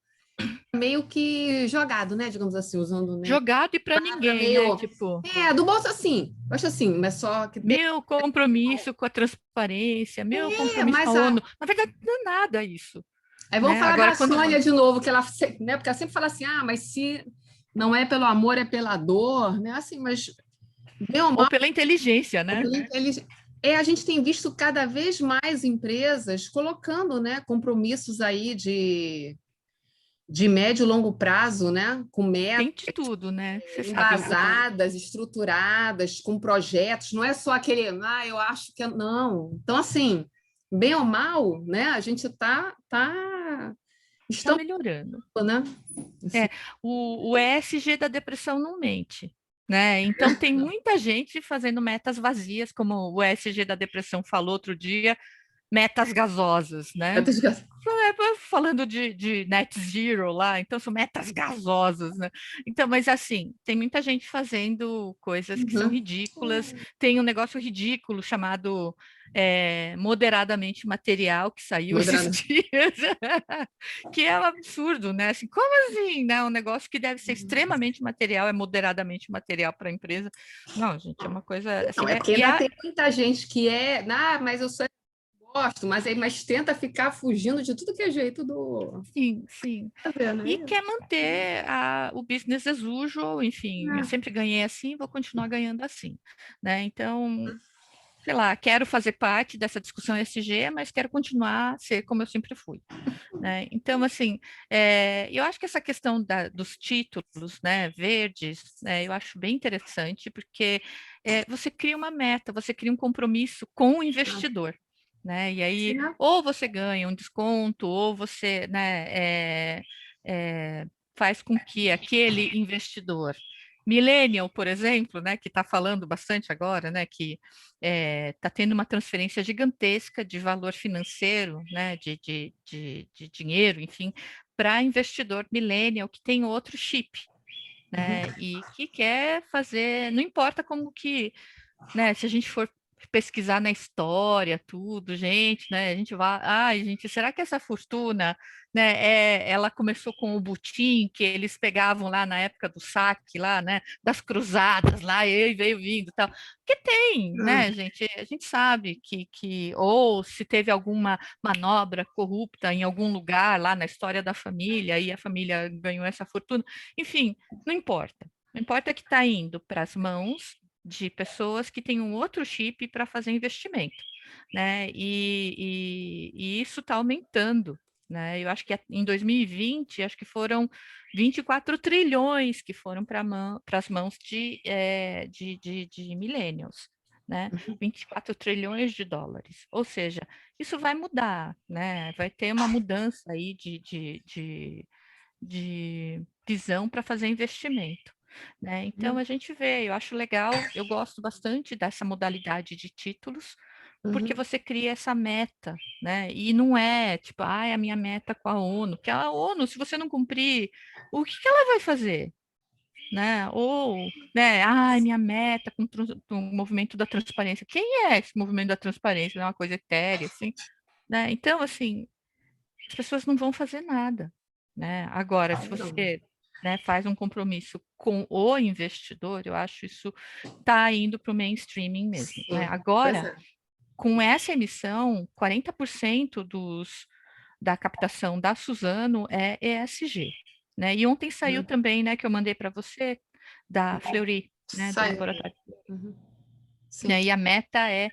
meio que jogado, né? Digamos assim, usando, né? Jogado e para ninguém, né? Meio, Tipo, do bolso assim, eu acho assim, mas só que tem, meu compromisso com a transparência, meu compromisso com a mas ONU. Na verdade, não é nada isso. aí vamos Né? falar Agora, da quando. Sônia de novo, que ela, né? Porque ela sempre fala assim, mas se não é pelo amor, é pela dor, né? Assim, mas bem ou Ou mal, pela inteligência, né? a gente tem visto cada vez mais empresas colocando, né, compromissos aí de médio e longo prazo, né? Com metas Tem de tudo, né? Você sabe. embasadas, estruturadas, com projetos, não é só aquele, eu acho que não. Então, assim, bem ou mal, né? A gente está Está estamos, melhorando. né? Assim, O ESG da depressão não mente. Né? Então, tem muita gente fazendo metas vazias, como o ESG da depressão falou outro dia, metas gasosas, né? Falando de net zero lá, então são metas gasosas, né? Então, mas assim, tem muita gente fazendo coisas que são ridículas. Tem um negócio ridículo chamado moderadamente material, que saiu esses dias, que é um absurdo, né? Assim, como assim, né? Um negócio que deve ser extremamente material é moderadamente material para a empresa. Não, gente, é uma coisa assim. não, é porque ainda tem muita gente que mas eu sou Gosto, mas tenta ficar fugindo de tudo que é jeito do Sim, sim. fazer, né? E quer manter o business as usual, enfim, eu É. sempre ganhei assim, vou continuar ganhando assim, né? Então, sei lá, quero fazer parte dessa discussão ESG, mas quero continuar a ser como eu sempre fui, né? Então, assim, eu acho que essa questão dos títulos, né, verdes, né, eu acho bem interessante, porque você cria uma meta, você cria um compromisso com o investidor, né? E aí, Sim. ou você ganha um desconto, ou você, né, faz com que aquele investidor millennial, por exemplo, né, que está falando bastante agora, né, que está tendo uma transferência gigantesca de valor financeiro, né, de dinheiro, enfim, para investidor millennial que tem outro chip, né, e que quer fazer, não importa como que, né, se a gente for pesquisar na história, tudo, gente, né, a gente vai, ai, gente, será que essa fortuna, né, ela começou com o butim que eles pegavam lá na época do saque, lá, né, das cruzadas, lá, e veio vindo e tal, porque tem, né, gente, a gente sabe ou se teve alguma manobra corrupta em algum lugar lá na história da família, e a família ganhou essa fortuna, enfim, não importa, não importa que está indo para as mãos de pessoas que têm um outro chip para fazer investimento, né? E isso está aumentando, né? Eu acho que em 2020, acho que foram 24 trilhões que foram para as mãos de millennials, né? 24 trilhões de dólares. Ou seja, isso vai mudar, né? Vai ter uma mudança aí de visão para fazer investimento. Né? Então a gente vê, eu acho legal, eu gosto bastante dessa modalidade de títulos, porque você cria essa meta, né? E não é tipo, a minha meta com a ONU, porque a ONU, se você não cumprir, o que ela vai fazer? Né? Ou, né, minha meta com o movimento da transparência. Quem é esse movimento da transparência? É uma coisa etérea, assim, né? Então, assim, as pessoas não vão fazer nada, né? Agora, se você, né, faz um compromisso com o investidor, eu acho isso está indo para o mainstreaming mesmo, né? Sim, pois Agora, é. com essa emissão, 40% da captação da Suzano é ESG, né? E ontem saiu também, né, que eu mandei para você, da Fleury, né, do Sai. laboratório. Sim. Né? E a meta é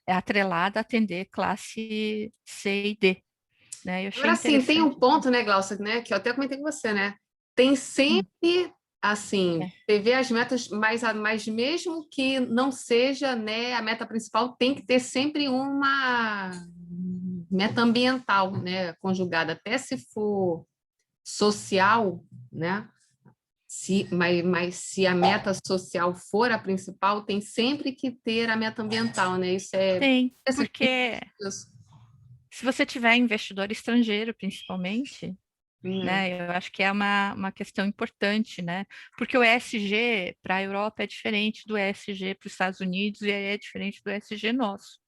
atrelada a atender classe C e D, né? Eu achei Agora, sim, tem um interessante. ponto, né, Glaucia, né, que eu até comentei com você, né? Tem sempre, assim, É. você vê as metas, mas mesmo que não seja, né, a meta principal, tem que ter sempre uma meta ambiental, né, conjugada, até se for social, né? Mas se a meta social for a principal, tem sempre que ter a meta ambiental, né? Isso é Tem, assim, porque se você tiver investidor estrangeiro, principalmente, né, eu acho que é uma questão importante, né? Porque o ESG para a Europa é diferente do ESG para os Estados Unidos e é diferente do ESG nosso,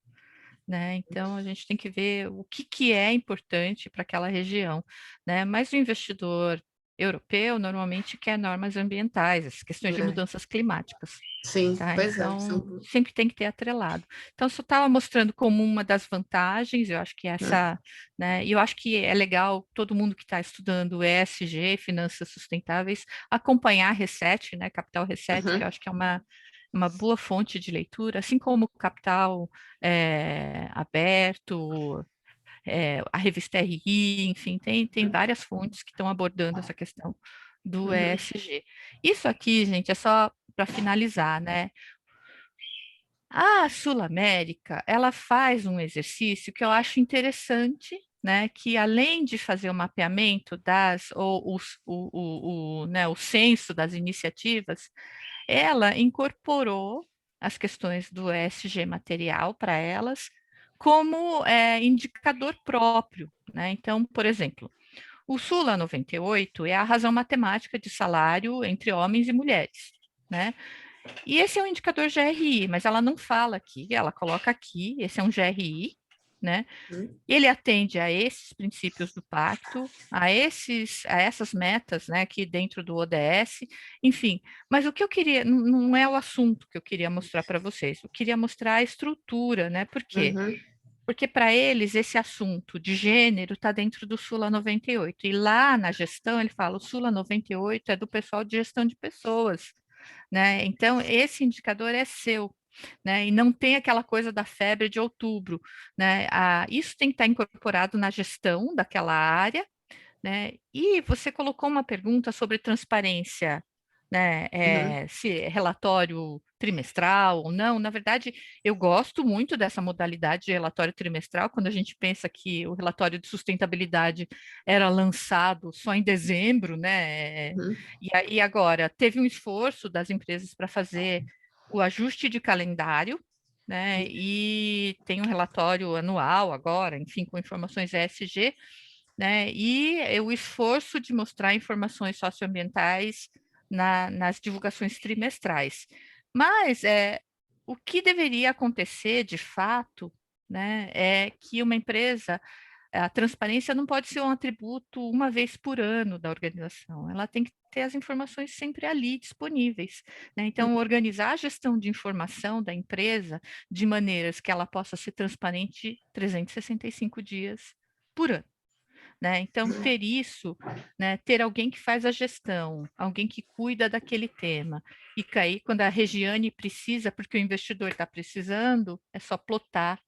né? Então a gente tem que ver o que é importante para aquela região, né? Mas o investidor europeu normalmente quer normas ambientais, as questões de mudanças climáticas. sim, Tá? pois é. Então, sempre tem que ter atrelado. Então, só estava mostrando como uma das vantagens, eu acho que essa, né, e eu acho que é legal todo mundo que está estudando ESG, finanças sustentáveis, acompanhar a Reset, né, Capital Reset, que eu acho que é uma boa fonte de leitura, assim como o Capital Aberto, a revista RI, enfim, tem várias fontes que estão abordando essa questão do ESG. Isso aqui, gente, é só para finalizar, né? A Sul América, ela faz um exercício que eu acho interessante, né? Que além de fazer o mapeamento né, o censo das iniciativas, ela incorporou as questões do ESG material para elas como indicador próprio, né? Então, por exemplo, o Sula 98 é a razão matemática de salário entre homens e mulheres, né? E esse é um indicador GRI, mas ela não fala aqui, ela coloca aqui, esse é um GRI, né? Ele atende a esses princípios do pacto, a essas metas, né, aqui dentro do ODS, enfim. Mas o que eu queria, não é o assunto que eu queria mostrar para vocês, eu queria mostrar a estrutura, né? Por quê? Porque para eles esse assunto de gênero está dentro do Sula 98. E lá na gestão ele fala, o Sula 98 é do pessoal de gestão de pessoas, né? Então esse indicador é seu, né? E não tem aquela coisa da febre de outubro, né? Isso tem que estar incorporado na gestão daquela área, né? E você colocou uma pergunta sobre transparência, né? Se é relatório trimestral ou não. Na verdade, eu gosto muito dessa modalidade de relatório trimestral, quando a gente pensa que o relatório de sustentabilidade era lançado só em dezembro, né? E aí agora teve um esforço das empresas para fazer o ajuste de calendário, né? E tem um relatório anual agora, enfim, com informações ESG, né? E o esforço de mostrar informações socioambientais nas divulgações trimestrais. Mas o que deveria acontecer, de fato, né, é que uma empresa, a transparência não pode ser um atributo uma vez por ano da organização, ela tem que ter as informações sempre ali disponíveis, né? Então, organizar a gestão de informação da empresa de maneiras que ela possa ser transparente 365 dias por ano. Né? Então, ter isso, né, ter alguém que faz a gestão, alguém que cuida daquele tema, e cair quando a Regiane precisa, porque o investidor está precisando, é só plotar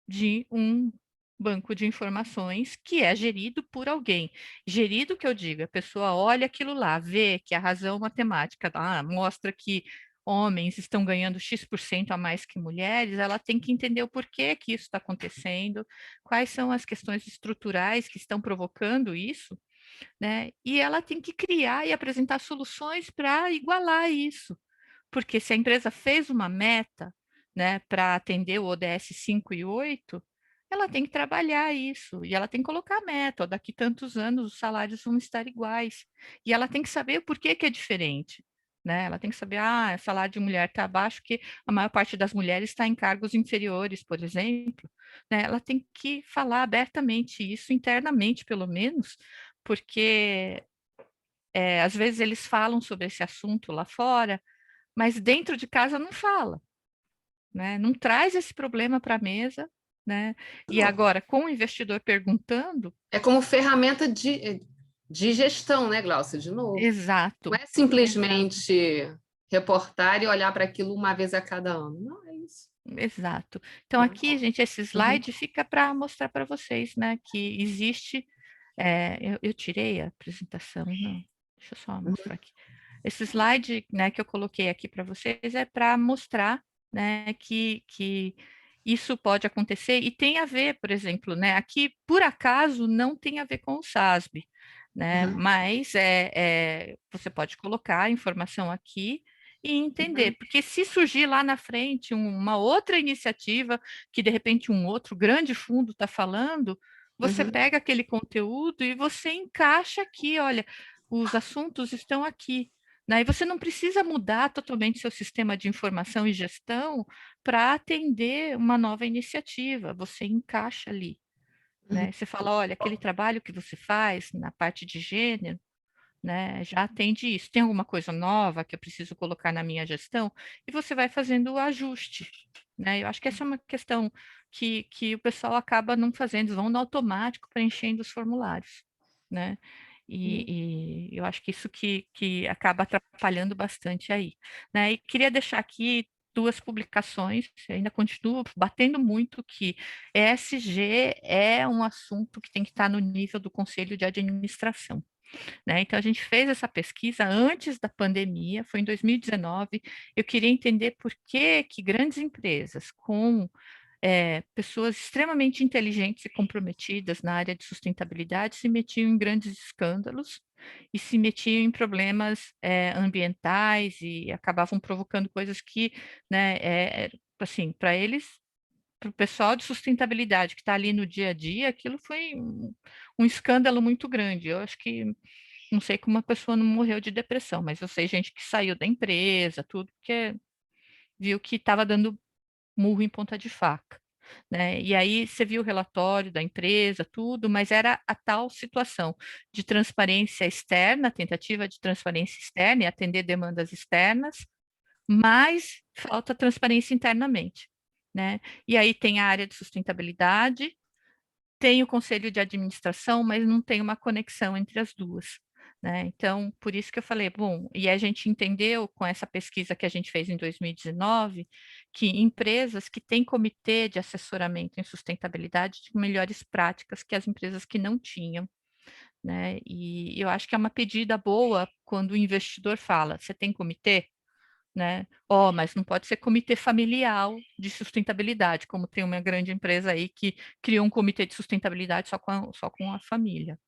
de um banco de informações que é gerido por alguém. Gerido, que eu digo, a pessoa olha aquilo lá, vê que a razão matemática mostra que homens estão ganhando X% a mais que mulheres, ela tem que entender o porquê que isso está acontecendo, quais são as questões estruturais que estão provocando isso, né? E ela tem que criar e apresentar soluções para igualar isso. Porque se a empresa fez uma meta, né, para atender o ODS 5 e 8, ela tem que trabalhar isso, e ela tem que colocar a meta, daqui tantos anos os salários vão estar iguais, e ela tem que saber o porquê que é diferente, né? Ela tem que saber, o salário de mulher está abaixo, porque a maior parte das mulheres está em cargos inferiores, por exemplo, né? Ela tem que falar abertamente isso, internamente pelo menos, porque às vezes eles falam sobre esse assunto lá fora, mas dentro de casa não fala, né? Não traz esse problema para a mesa, né? E agora, com o investidor perguntando... É como ferramenta de gestão, né, Glaucia? De novo. Exato. Não é simplesmente reportar e olhar para aquilo uma vez a cada ano. Não, é isso. Exato. Então, aqui, gente, esse slide fica para mostrar para vocês, né, que existe... eu tirei a apresentação, não. Deixa eu só mostrar aqui. Esse slide, né, que eu coloquei aqui para vocês é para mostrar, né, que isso pode acontecer e tem a ver, por exemplo, né, aqui, por acaso, não tem a ver com o SASB, né, mas você pode colocar a informação aqui e entender, porque se surgir lá na frente uma outra iniciativa que, de repente, um outro grande fundo está falando, você pega aquele conteúdo e você encaixa aqui, olha, os assuntos estão aqui, né? E você não precisa mudar totalmente seu sistema de informação e gestão para atender uma nova iniciativa, você encaixa ali, né? Você fala, olha, aquele trabalho que você faz na parte de gênero, né, já atende isso. Tem alguma coisa nova que eu preciso colocar na minha gestão? E você vai fazendo o ajuste, né? Eu acho que essa é uma questão que o pessoal acaba não fazendo, eles vão no automático preenchendo os formulários, né? E eu acho que isso que acaba atrapalhando bastante aí, né? E queria deixar aqui 2 publicações, ainda continuo batendo muito que ESG é um assunto que tem que estar no nível do conselho de administração, né? Então, a gente fez essa pesquisa antes da pandemia, foi em 2019. Eu queria entender por que grandes empresas com pessoas extremamente inteligentes e comprometidas na área de sustentabilidade se metiam em grandes escândalos e se metiam em problemas ambientais e acabavam provocando coisas que, né, assim, para eles, para o pessoal de sustentabilidade que está ali no dia a dia, aquilo foi um escândalo muito grande. Eu acho que não sei como uma pessoa não morreu de depressão, mas eu sei gente que saiu da empresa, tudo, porque viu que estava dando murro em ponta de faca, né? E aí você viu o relatório da empresa, tudo, mas era a tal situação de transparência externa, tentativa de transparência externa e atender demandas externas, mas falta transparência internamente, né? E aí tem a área de sustentabilidade, tem o conselho de administração, mas não tem uma conexão entre as duas, né? Então, por isso que eu falei, bom, e a gente entendeu com essa pesquisa que a gente fez em 2019, que empresas que têm comitê de assessoramento em sustentabilidade tinham melhores práticas que as empresas que não tinham, né? E eu acho que é uma pedida boa quando o investidor fala, você tem comitê? Né? Mas não pode ser comitê familiar de sustentabilidade, como tem uma grande empresa aí que criou um comitê de sustentabilidade só com a família,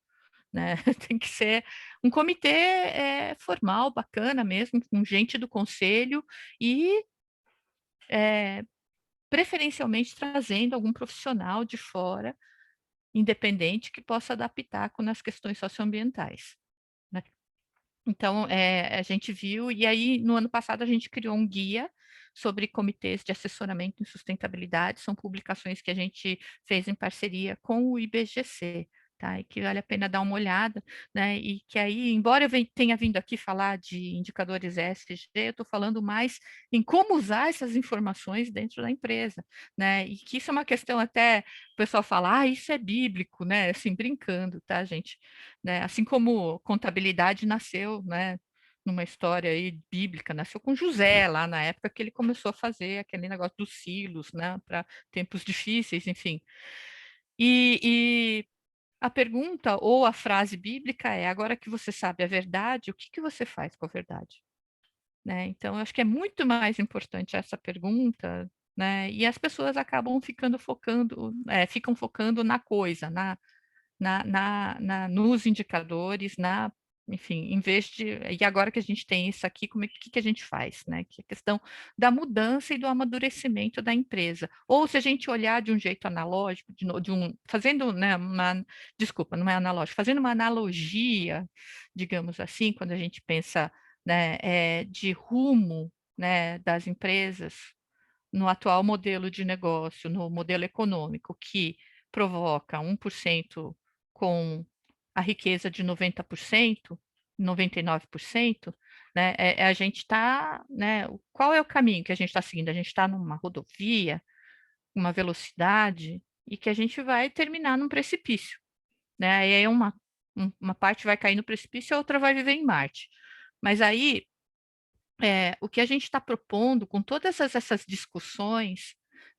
né? Tem que ser um comitê formal, bacana mesmo, com gente do conselho e preferencialmente trazendo algum profissional de fora, independente, que possa dar pitaco nas questões socioambientais, né? Então, a gente viu, e aí no ano passado a gente criou um guia sobre comitês de assessoramento em sustentabilidade, são publicações que a gente fez em parceria com o IBGC, tá? E que vale a pena dar uma olhada, né? E que aí, embora eu tenha vindo aqui falar de indicadores ESG, eu estou falando mais em como usar essas informações dentro da empresa, né? E que isso é uma questão até, o pessoal fala, isso é bíblico, né? Assim, brincando, tá, gente? Né? Assim como contabilidade nasceu, né, numa história aí bíblica, nasceu com José lá na época que ele começou a fazer aquele negócio dos silos, né, para tempos difíceis, enfim. E a pergunta ou a frase bíblica é: agora que você sabe a verdade, o que que você faz com a verdade? Né? Então, eu acho que é muito mais importante essa pergunta, né? E as pessoas acabam ficam focando na coisa, nos indicadores, enfim, em vez de. E agora que a gente tem isso aqui, que a gente faz, né? Que é a questão da mudança e do amadurecimento da empresa. Ou se a gente olhar de um jeito analógico, fazendo, né, desculpa, não é analógico, fazendo uma analogia, digamos assim, quando a gente pensa, né, de rumo, né, das empresas no atual modelo de negócio, no modelo econômico, que provoca 1% com a riqueza de 90%, 99%, né, a gente está, né, qual é o caminho que a gente está seguindo? A gente está numa rodovia, uma velocidade, e que a gente vai terminar num precipício, né, e aí uma parte vai cair no precipício e a outra vai viver em Marte. Mas aí, o que a gente está propondo com todas essas discussões,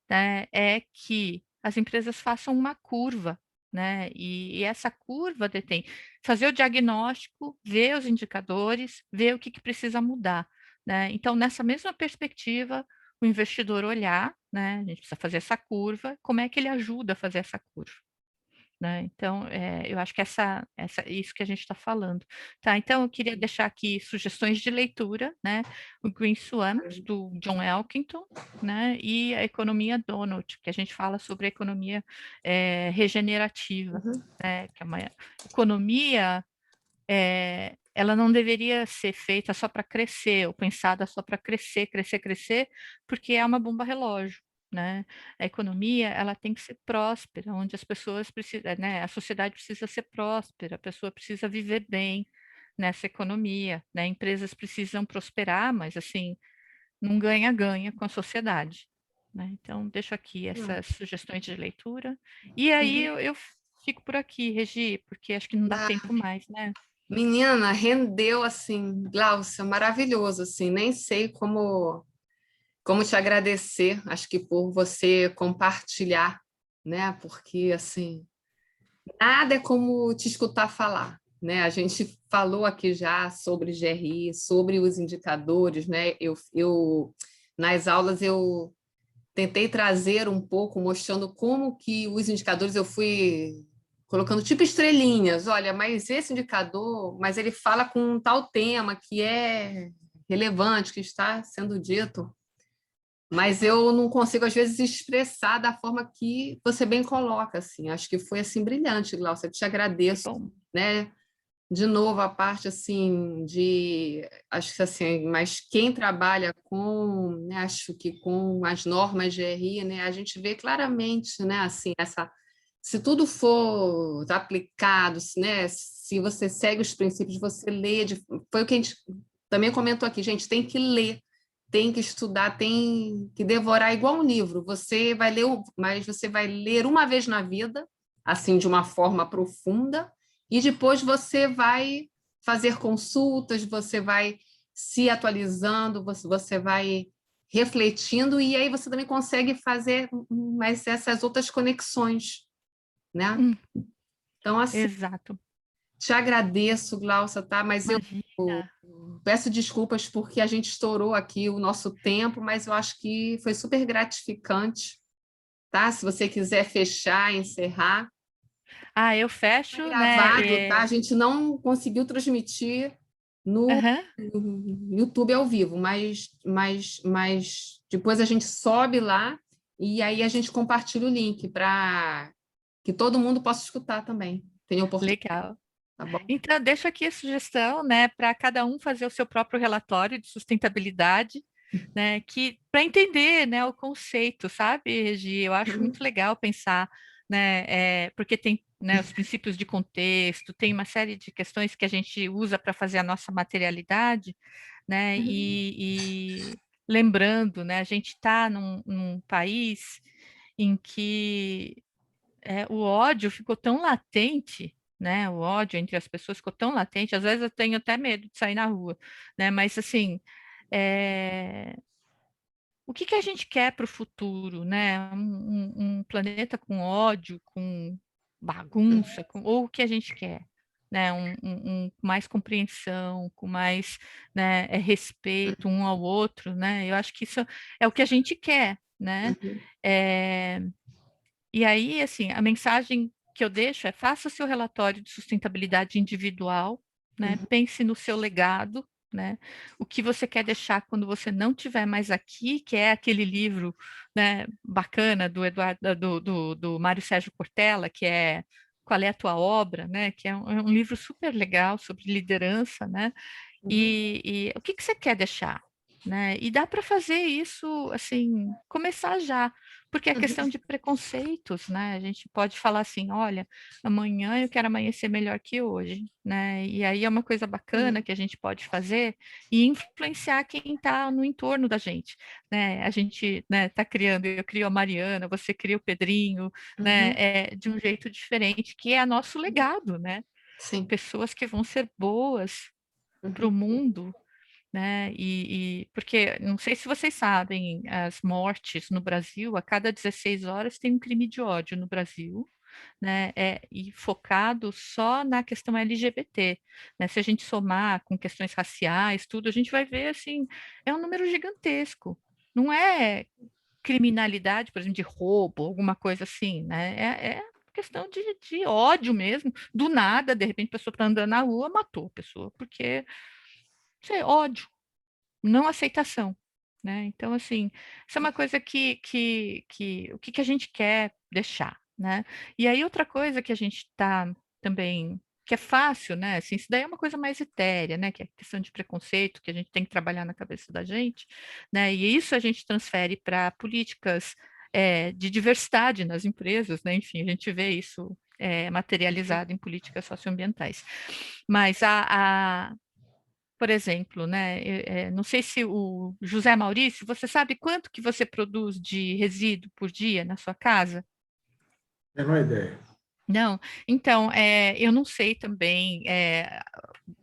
né, é que as empresas façam uma curva, né, e essa curva fazer o diagnóstico, ver os indicadores, ver o que precisa mudar, né. Então, nessa mesma perspectiva, o investidor olhar, né, a gente precisa fazer essa curva, como é que ele ajuda a fazer essa curva? Né? Então, eu acho que isso que a gente está falando. Tá, então, eu queria deixar aqui sugestões de leitura, né? O Green Swamp, do John Elkington, né? E a Economia Donut, que a gente fala sobre a economia regenerativa, né? Que é uma economia, ela não deveria ser feita só para crescer, ou pensada só para crescer, crescer, crescer, porque é uma bomba relógio, né? A economia, ela tem que ser próspera, onde as pessoas precisam, né? A sociedade precisa ser próspera, a pessoa precisa viver bem nessa economia, né? Empresas precisam prosperar, mas assim, não ganha-ganha com a sociedade, né? Então, deixo aqui essas sugestões de leitura. E aí eu fico por aqui, Regi, porque acho que não dá tempo mais, né? Menina, rendeu assim, Glaucia, maravilhoso, assim, nem sei como te agradecer, acho que por você compartilhar, né? Porque assim, nada é como te escutar falar, né? A gente falou aqui já sobre GRI, sobre os indicadores, né? Eu nas aulas eu tentei trazer um pouco, mostrando como que os indicadores eu fui colocando tipo estrelinhas. Olha, mas esse indicador, mas ele fala com um tal tema que é relevante, que está sendo dito, mas eu não consigo às vezes expressar da forma que você bem coloca, assim. Acho que foi assim brilhante, Glaucia. Eu te agradeço, Bom, né? De novo, a parte assim de, acho que assim, mas quem trabalha com, né, acho que com as normas de GRI, né, a gente vê claramente, né, assim, se tudo for aplicado, né, se você segue os princípios, você lê, foi o que a gente também comentou aqui, gente, tem que ler, tem que estudar, tem que devorar igual um livro. Você vai ler, mas você vai ler uma vez na vida, assim, de uma forma profunda, e depois você vai fazer consultas, você vai se atualizando, você vai refletindo, e aí você também consegue fazer mais essas outras conexões, né? Então, assim, Exato. te agradeço, Glaucia, tá? Mas eu Imagina. peço desculpas porque a gente estourou aqui o nosso tempo, mas eu acho que foi super gratificante, tá? Se você quiser fechar, encerrar. Ah, eu fecho, né? Gravado, tá? A gente não conseguiu transmitir no Aham. YouTube ao vivo, mas depois a gente sobe lá e aí a gente compartilha o link para que todo mundo possa escutar também. Tem oportunidade, Legal. tá bom? Então, deixo aqui a sugestão, né, para cada um fazer o seu próprio relatório de sustentabilidade, né, que para entender, né, o conceito, sabe, Regi? Eu acho muito legal pensar, né, porque tem, né, os princípios de contexto, tem uma série de questões que a gente usa para fazer a nossa materialidade, né, e lembrando, né, a gente está num país em que o ódio ficou tão latente, né? O ódio entre as pessoas ficou tão latente, às vezes eu tenho até medo de sair na rua, né? Mas assim, o que que a gente quer para o futuro, né? Um planeta com ódio, com bagunça, ou o que a gente quer? Né, mais compreensão, com mais, né, respeito um ao outro, né? Eu acho que isso é o que a gente quer, né? É, e aí, assim, a mensagem que eu deixo é: faça o seu relatório de sustentabilidade individual, né? Pense no seu legado, né? O que você quer deixar quando você não estiver mais aqui, que é aquele livro, né, bacana do Eduardo, do Mário Sérgio Cortella, que é Qual é a tua obra, né? Que é um livro super legal sobre liderança, né? E o que que você quer deixar? Né? E dá para fazer isso, assim, começar já, porque é questão de preconceitos, né? A gente pode falar assim: olha, amanhã eu quero amanhecer melhor que hoje, né? E aí é uma coisa bacana que a gente pode fazer e influenciar quem está no entorno da gente, né? A gente, né, tá criando, eu crio a Mariana, você cria o Pedrinho, né? De um jeito diferente, que é nosso legado, né? Sim. Pessoas que vão ser boas para o mundo, né? Porque não sei se vocês sabem, as mortes no Brasil, a cada 16 horas tem um crime de ódio no Brasil, né? E focado só na questão LGBT, né? Se a gente somar com questões raciais, tudo, a gente vai ver assim, é um número gigantesco. Não é criminalidade, por exemplo, de roubo, alguma coisa assim, né? É questão de ódio mesmo. Do nada, de repente, a pessoa está andando na rua, matou a pessoa, porque isso é ódio, não aceitação, né? Então, assim, isso é uma coisa o que que a gente quer deixar, né? E aí outra coisa que a gente está também, que é fácil, né? Assim, isso daí é uma coisa mais etérea, né? Que é a questão de preconceito, que a gente tem que trabalhar na cabeça da gente, né? E isso a gente transfere para políticas de diversidade nas empresas, né? Enfim, a gente vê isso materializado em políticas socioambientais. Mas por exemplo, né, não sei se o José Maurício, você sabe quanto que você produz de resíduo por dia na sua casa? Menor ideia. Não? Então, eu não sei também,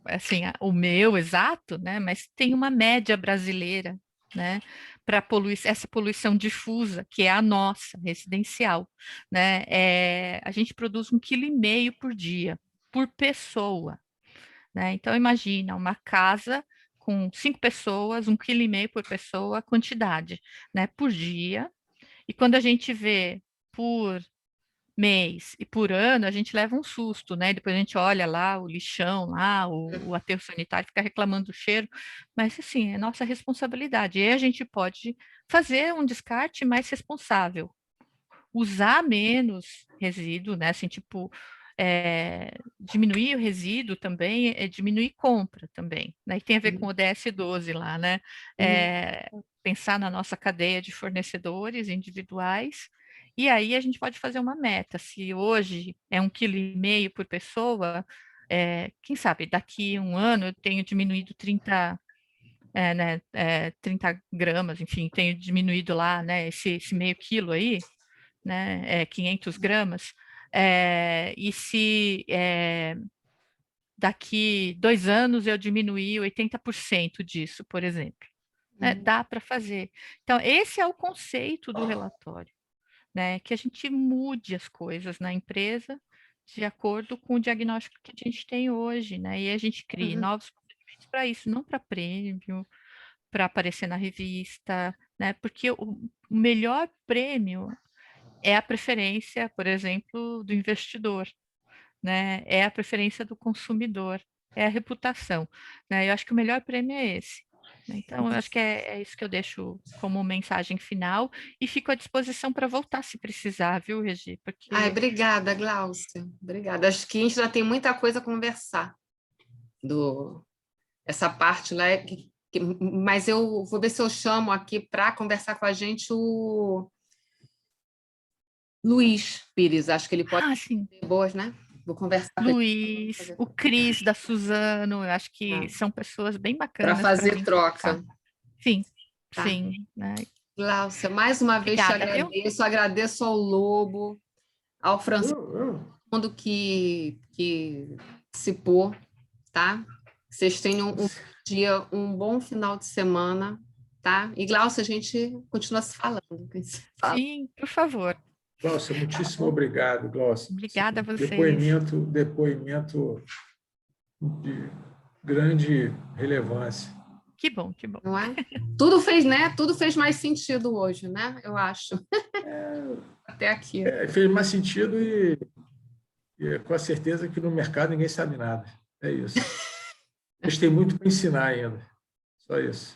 assim, o meu exato, né, mas tem uma média brasileira, né, para essa poluição difusa, que é a nossa, residencial, né, a gente produz 1,5 kg por dia, por pessoa, né? Então, imagina uma casa com 5 pessoas, 1,5 kg por pessoa, quantidade, né, por dia. E quando a gente vê por mês e por ano, a gente leva um susto, né? Depois a gente olha lá o lixão, lá, o aterro sanitário, fica reclamando do cheiro, mas assim, é nossa responsabilidade. E aí a gente pode fazer um descarte mais responsável, usar menos resíduo, né? Assim, tipo, diminuir o resíduo também é diminuir compra também, né? E tem a ver com o DS12 lá, né? Pensar na nossa cadeia de fornecedores individuais, e aí a gente pode fazer uma meta. Se hoje é 1,5 kg por pessoa, quem sabe daqui a um ano eu tenho diminuído né, 30 gramas, enfim, tenho diminuído lá, né, esse meio quilo aí, né, 500 gramas, e se daqui 2 anos eu diminuir 80% disso, por exemplo, né, dá para fazer. Então, esse é o conceito do relatório, né, que a gente mude as coisas na empresa de acordo com o diagnóstico que a gente tem hoje, né, e a gente crie novos procedimentos para isso, não para prêmio, para aparecer na revista, né, porque o melhor prêmio é a preferência, por exemplo, do investidor, né, é a preferência do consumidor, é a reputação, né, eu acho que o melhor prêmio é esse. Então, eu acho que é isso que eu deixo como mensagem final e fico à disposição para voltar se precisar, viu, Regi? Porque Obrigada, Gláucia. Obrigada. Acho que a gente já tem muita coisa a conversar essa parte lá. Mas eu vou ver se eu chamo aqui para conversar com a gente o Luiz Pires. Acho que ele pode sim. ter boas, né? Vou conversar com ele. Luiz, o Cris da Suzano, eu acho que são pessoas bem bacanas para fazer vir troca. conversar. Sim, Tá. sim, né? Gláucia, mais uma vez te Obrigada, viu? agradeço. Agradeço ao Lobo, ao Francisco, todo mundo que participou, tá? Vocês tenham um dia, um bom final de semana, tá? E, Gláucia, a gente continua se falando. Sim, por favor. Gláucia, muitíssimo obrigado, Gláucia. Obrigada a vocês. Depoimento de grande relevância. Que bom, que bom. Não é? Tudo fez, né? Tudo fez mais sentido hoje, né? Eu acho. Até aqui. Fez mais sentido e é com a certeza que no mercado ninguém sabe nada. É isso. Mas tem muito para ensinar ainda. Só isso.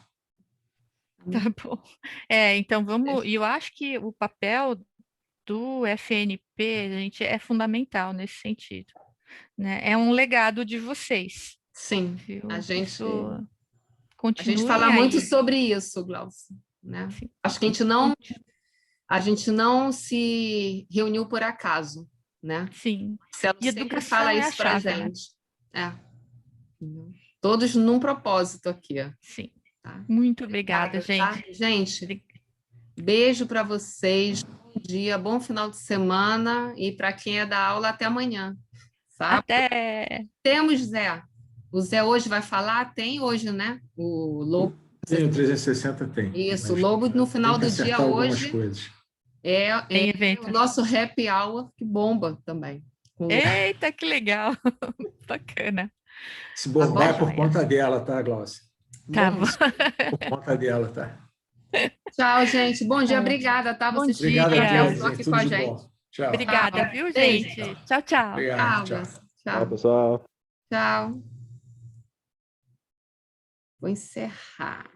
Tá bom. Então vamos. E eu acho que o papel do FNP, gente, é fundamental nesse sentido, né? É um legado de vocês. Sim, viu? a gente Continue fala aí. muito sobre isso, Gláucia, né? Sim. Acho que a gente não se reuniu por acaso, né? Sim. Marcelo E sempre educação fala é isso a para a chave, né? gente. Todos num propósito aqui. Sim. Tá? Muito obrigada, gente. Tá? Gente, beijo para vocês. Bom dia, bom final de semana. E para quem é da aula, até amanhã. Tá? Até! Temos, Zé. O Zé hoje vai falar? Tem hoje, né? O Lobo. Tem o 360, tem. Isso, o Lobo no final do dia hoje coisas. Tem evento. O nosso happy hour que bomba também. Eita, que legal! Bacana. Se bombar Tá por bom, conta dela, tá, Gláucia? Tá bom. Por conta dela, tá? Tchau, gente. Bom dia, obrigada, tá? Bom Vocês dia. Obrigada, aqui tudo com a de gente. bom. Tchau. Obrigada, viu, gente? Tchau, tchau. Obrigado, tchau. Tchau, pessoal. Tchau. Vou encerrar.